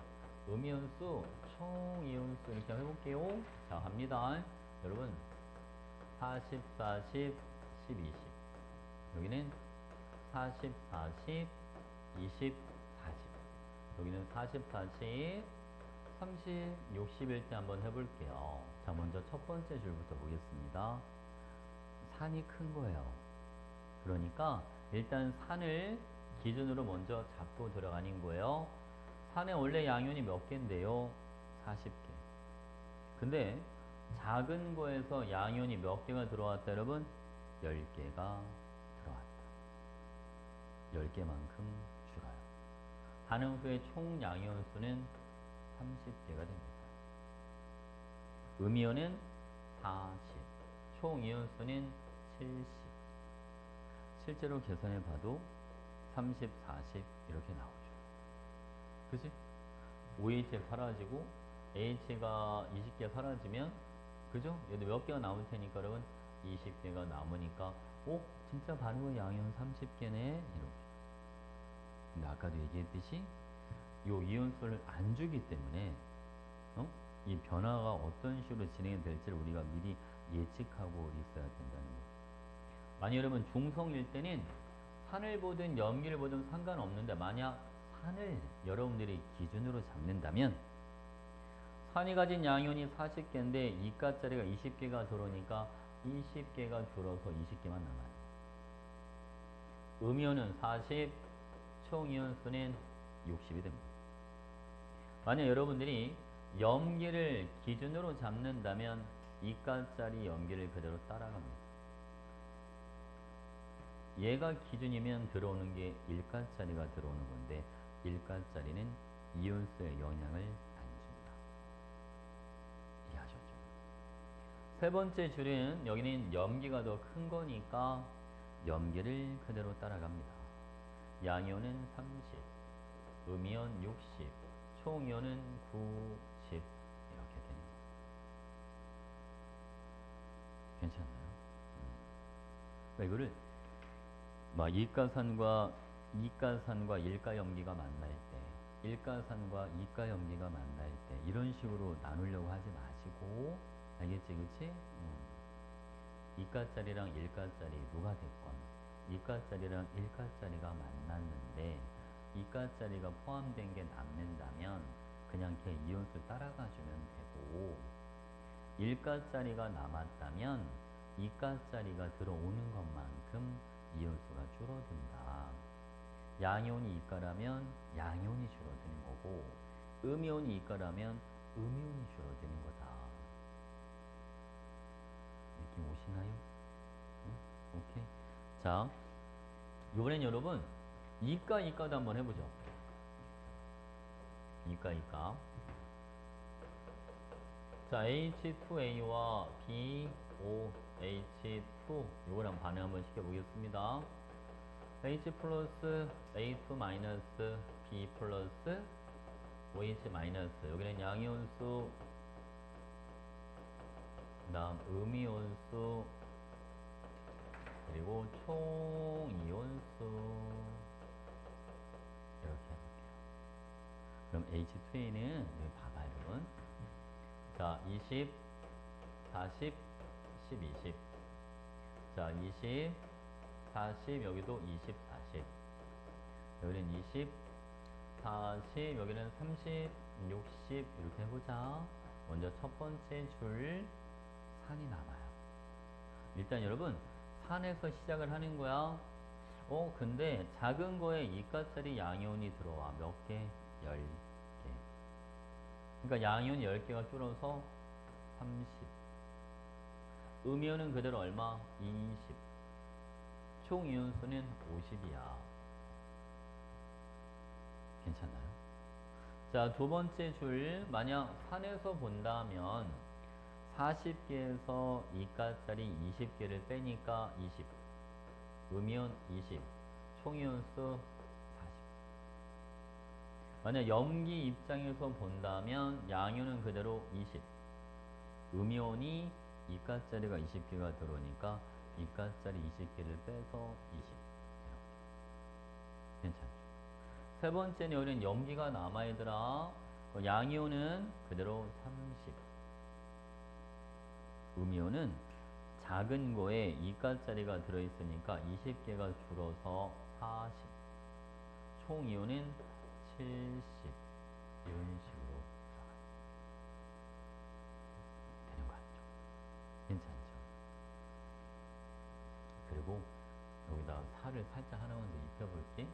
음이온수, 총이온수 이렇게 해볼게요. 자, 갑니다. 여러분 40, 40, 10, 20. 여기는 40, 40, 20, 40. 여기는 40, 40, 30, 60일 때 한번 해볼게요. 자, 먼저 첫 번째 줄부터 보겠습니다. 산이 큰 거예요. 그러니까 일단 산을 기준으로 먼저 잡고 들어가는 거예요. 산에 원래 양이온이 몇 개인데요? 40개. 근데 작은 거에서 양이온이 몇 개가 들어왔다, 여러분? 10개가 들어왔다. 10개만큼 줄어요. 반응 후에 총 양이온 수는 30개가 됩니다. 음이온은 40, 총 이온 수는 70. 실제로 계산해 봐도 30, 40 이렇게 나오죠. 그지? OH 사라지고 H가 20개 사라지면, 그죠? 얘도 몇 개가 남을 테니까 여러분 20개가 남으니까 진짜 반응의 양이온 30개네 이렇게. 근데 아까도 얘기했듯이 요 이온수를 안 주기 때문에 이 변화가 어떤 식으로 진행이 될지를 우리가 미리 예측하고 있어야 된다는 거예요. 만약 여러분 중성일 때는 산을 보든 염기를 보든 상관없는데, 만약 산을 여러분들이 기준으로 잡는다면 산이 가진 양이온이 40개인데 이가짜리가 20개가 들어오니까 20개가 줄어서 20개만 남아요. 음이온은 40, 총 이온 수는 60이 됩니다. 만약 여러분들이 염기를 기준으로 잡는다면 이가짜리 염기를 그대로 따라갑니다. 얘가 기준이면 들어오는 게 일가짜리가 들어오는 건데, 일가짜리는 이온수의 영향을 안 줍니다. 이해하셨죠? 세 번째 줄은 여기는 염기가 더 큰 거니까 염기를 그대로 따라갑니다. 양이온은 30, 음이온 60, 총이온은 90 이렇게 되는 거예요. 괜찮나요? 그러니까 이거를 이가산과 일가염기가 만날 때, 일가산과 이가염기가 만날 때 이런 식으로 나누려고 하지 마시고, 알겠지? 그치? 이가짜리랑 일가짜리 누가 됐건 이가짜리랑 일가짜리가 만났는데 이가짜리가 포함된 게 남는다면 그냥 걔 이온수 따라가주면 되고, 일가짜리가 남았다면 이가짜리가 들어오는 것만큼 이온수가 줄어든다. 양이온이 이가라면 양이온이 줄어드는 거고, 음이온이 이가라면 음이온이 줄어드는 거다. 느낌 오시나요? 응? 오케이. 자, 이번엔 여러분 이가도 한번 해보죠. 이가. 자, H2A와 BOH2 이거랑 반응 한번 시켜보겠습니다. H 플러스 A2 마이너스 B 플러스 OH 마이너스, 여기는 양이온수, 그 다음 음이온수, 그리고 총이온수 이렇게 해볼게요. 그럼 H2A는 여기 봐봐요, 여러분. 자, 20, 40, 10, 20. 자, 20, 40, 여기도 20, 40. 여기는 20, 40, 여기는 30, 60 이렇게 해보자. 먼저 첫 번째 줄 산이 남아요. 일단 여러분 산에서 시작을 하는 거야. 근데 작은 거에 이가짜리 양이온이 들어와. 몇 개? 10개. 그러니까 양이온이 10개가 줄어서 30. 음이온은 그대로 얼마? 20. 총 이온수는 50이야. 괜찮나요? 자, 두 번째 줄. 만약 산에서 본다면 40개에서 이가짜리 20개를 빼니까 20. 음이온 20. 총이온수 40. 만약 염기 입장에서 본다면 양이온은 그대로 20. 음이온이 이가짜리가 20개가 들어오니까 이가짜리 20개를 빼서 20. 괜찮죠? 세 번째는 여기는 염기가 남아있더라. 양이온은 그대로 30. 음이온은 작은 거에 이가짜리가 들어있으니까 20개가 줄어서 40. 총 이온은 70. 이런 식으로 되는 거 같죠? 괜찮죠? 그리고 여기다 살을 살짝 하나만 더 입혀볼게.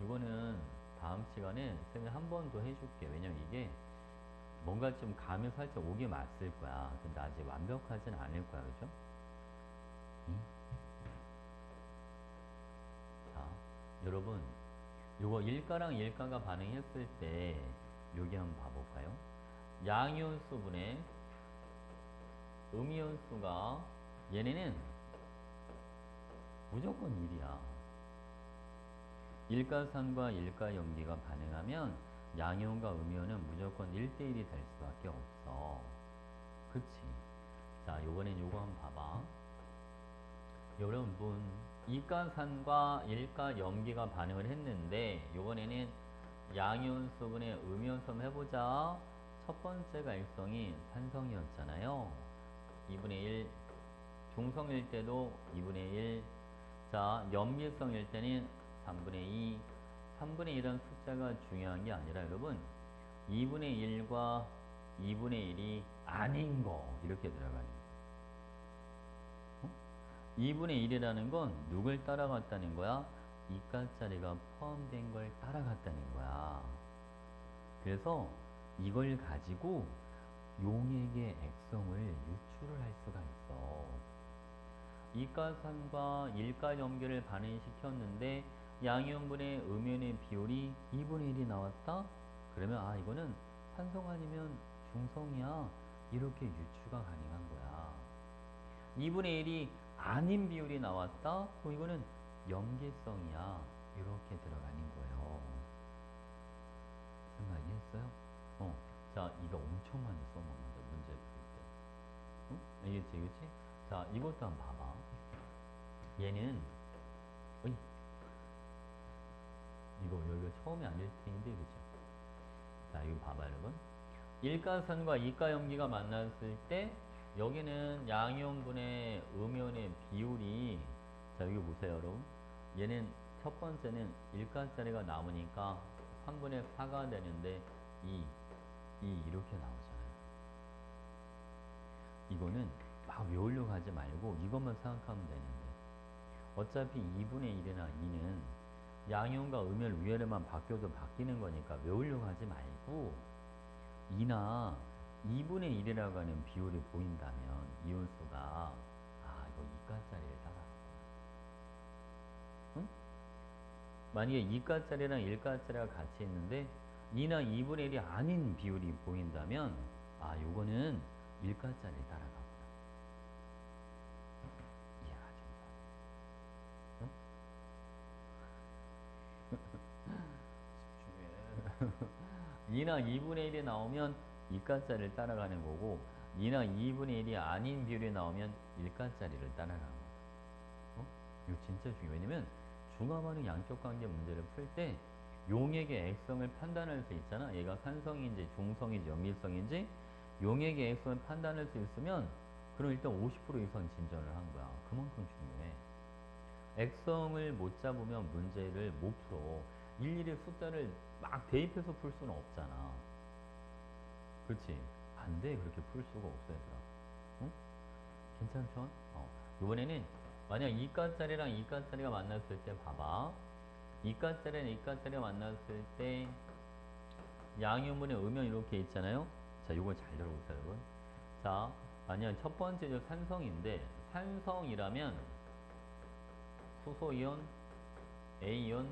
이거는 다음 시간에 쌤이 한 번 더 해줄게. 왜냐면 이게 뭔가 좀 감이 살짝 오게 맞을 거야. 근데 아직 완벽하진 않을 거야. 그죠? 응? 자, 여러분, 요거 일가랑 일가가 반응했을 때 여기 한번 봐볼까요? 양이온수분의 음이온수가 얘네는 무조건 1이야. 일가산과 일가염기가 반응하면 양이온과 음이온은 무조건 1대1이 될 수밖에 없어. 그치? 자, 요번엔 요거 한번 봐봐. 여러분, 이가산과 일가염기가 반응을 했는데 요번에는 양이온수분의 음이온수 한번 해보자. 첫 번째가 일성이 산성이었잖아요. 2분의 1. 중성일 때도 2분의 1. 자, 염기성일 때는 3분의 2. 3분의 1이라는 숫자가 중요한 게 아니라 여러분 2분의 1과 2분의 1이 아닌 거 이렇게 들어가는 거예요. 2분의 1이라는 건 누굴 따라갔다는 거야? 이가짜리가 포함된 걸 따라갔다는 거야. 그래서 이걸 가지고 용액의 액성을 유출을 할 수가 있어. 이가산과 일가염기를 반응시켰는데 양이온분의 음이온의 비율이 2분의 1이 나왔다? 그러면 이거는 산성 아니면 중성이야. 이렇게 유추가 가능한 거야. 2분의 1이 아닌 비율이 나왔다? 그럼 이거는 염기성이야. 이렇게 들어가는 거예요. 무슨 말이 했어요? 자, 이거 엄청 많이 써먹는다. 문제 풀 때. 응? 알겠지, 그치? 자, 이것도 한번 봐봐. 얘는 이거 여기가 처음에 아닐 텐데, 그죠? 자, 이거 봐봐, 여러분. 일가산과 이가염기가 만났을 때 여기는 양이온분의 음이온의 비율이, 자, 여기 보세요, 여러분. 얘는 첫 번째는 일가짜리가 남으니까 3분의 4가 되는데 2 이렇게 나오잖아요. 이거는 막 외우려고 하지 말고 이것만 생각하면 되는데 어차피 2분의 1이나 2는 양이온과 음이온 위아래만 바뀌어도 바뀌는 거니까 외우려고 하지 말고 2나 2분의 1이라고 하는 비율이 보인다면 이온수가 이거 이가짜리를 따라가구나. 응? 만약에 이가짜리랑 일가짜리가 같이 있는데 2나 2분의 1이 아닌 비율이 보인다면 요거는 일가짜리를 따라가구나. 이해가죠? 응? 집중해. 2나 2분의 1이 나오면 이가짜리를 따라가는 거고 2나 2분의 1이 아닌 비율이 나오면 일가짜리를 따라가는 거. 이거 진짜 중요해. 왜냐면 중화반응 양적관계 문제를 풀 때 용액의 액성을 판단할 수 있잖아. 얘가 산성인지 중성인지 염기성인지 용액의 액성을 판단할 수 있으면 그럼 일단 50% 이상 진전을 한 거야. 그만큼 중요해. 액성을 못 잡으면 문제를 못 풀어. 일일이 숫자를 막 대입해서 풀 수는 없잖아. 그렇지? 안 돼. 그렇게 풀 수가 없어, 얘들아. 응? 괜찮죠? 이번에는 만약 이과짜리랑 이과짜리가 만났을 때 봐봐. 이과짜리랑 이과짜리가 만났을 때 양유분의 음연 이렇게 있잖아요. 자, 요걸 잘 들어보세요, 여러분. 자, 만약 첫 번째 산성인데 산성이라면 수소이온, A이온,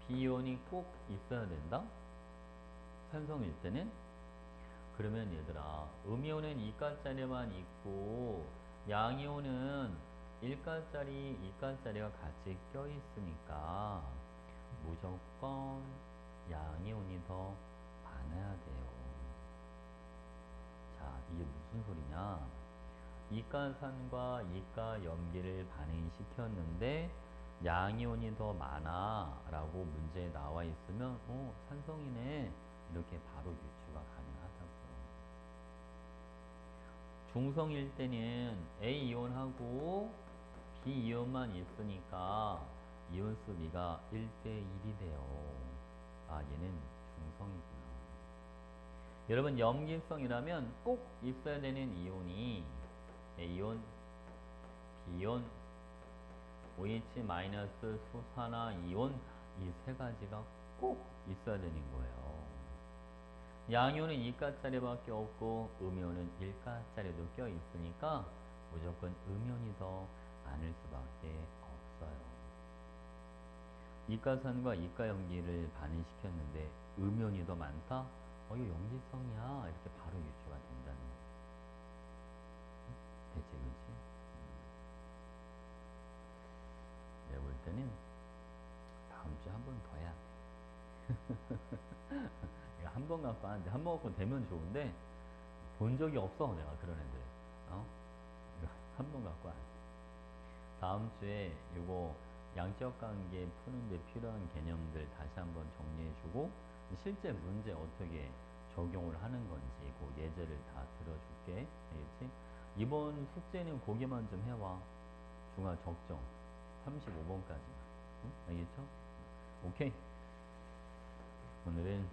B이온이 꼭 있어야 된다. 산성일 때는. 그러면 얘들아, 음이온은 이가짜리만 있고 양이온은 1가짜리, 2가짜리가 같이 껴있으니까 무조건 양이온이 더 많아야 돼요. 자, 이게 무슨 소리냐? 이가산과 이가염기를 반응시켰는데 양이온이 더 많아 라고 문제에 나와 있으면 산성이네 이렇게 바로 유추가 가능하다고요. 중성일 때는 A이온하고 B이온만 있으니까 이온수 비가 1대1이 돼요. 아, 얘는 중성이구나. 여러분, 염기성이라면 꼭 있어야 되는 이온이 A이온, B이온, OH- 수산화이온 이 세 가지가 꼭 있어야 되는 거예요. 양이온은 2가짜리밖에 없고 음이온은 1가짜리도 껴 있으니까 무조건 음이온이 더 많을 수밖에 없어요. 이가산과 이가염기를 반응시켰는데 음이온이 더 많다? 이거 염기성이야. 이렇게 바로 유추가 된다는 거예요. 대체 그치? 내가 볼 때는 다음 주에 한 번 더 해야 돼. 내가 한 번 갖고 하는데 한 번 갖고 되면 좋은데 본 적이 없어 내가 그런 애들. 한 번 갖고 안 돼. 다음 주에 요거 양적 관계 푸는데 필요한 개념들 다시 한번 정리해주고 실제 문제 어떻게 적용을 하는 건지 그 예제를 다 들어줄게. 알겠지? 이번 숙제는 거기만 좀 해와. 중화 적정 35번까지만. 응? 알겠죠? 오케이. 오늘은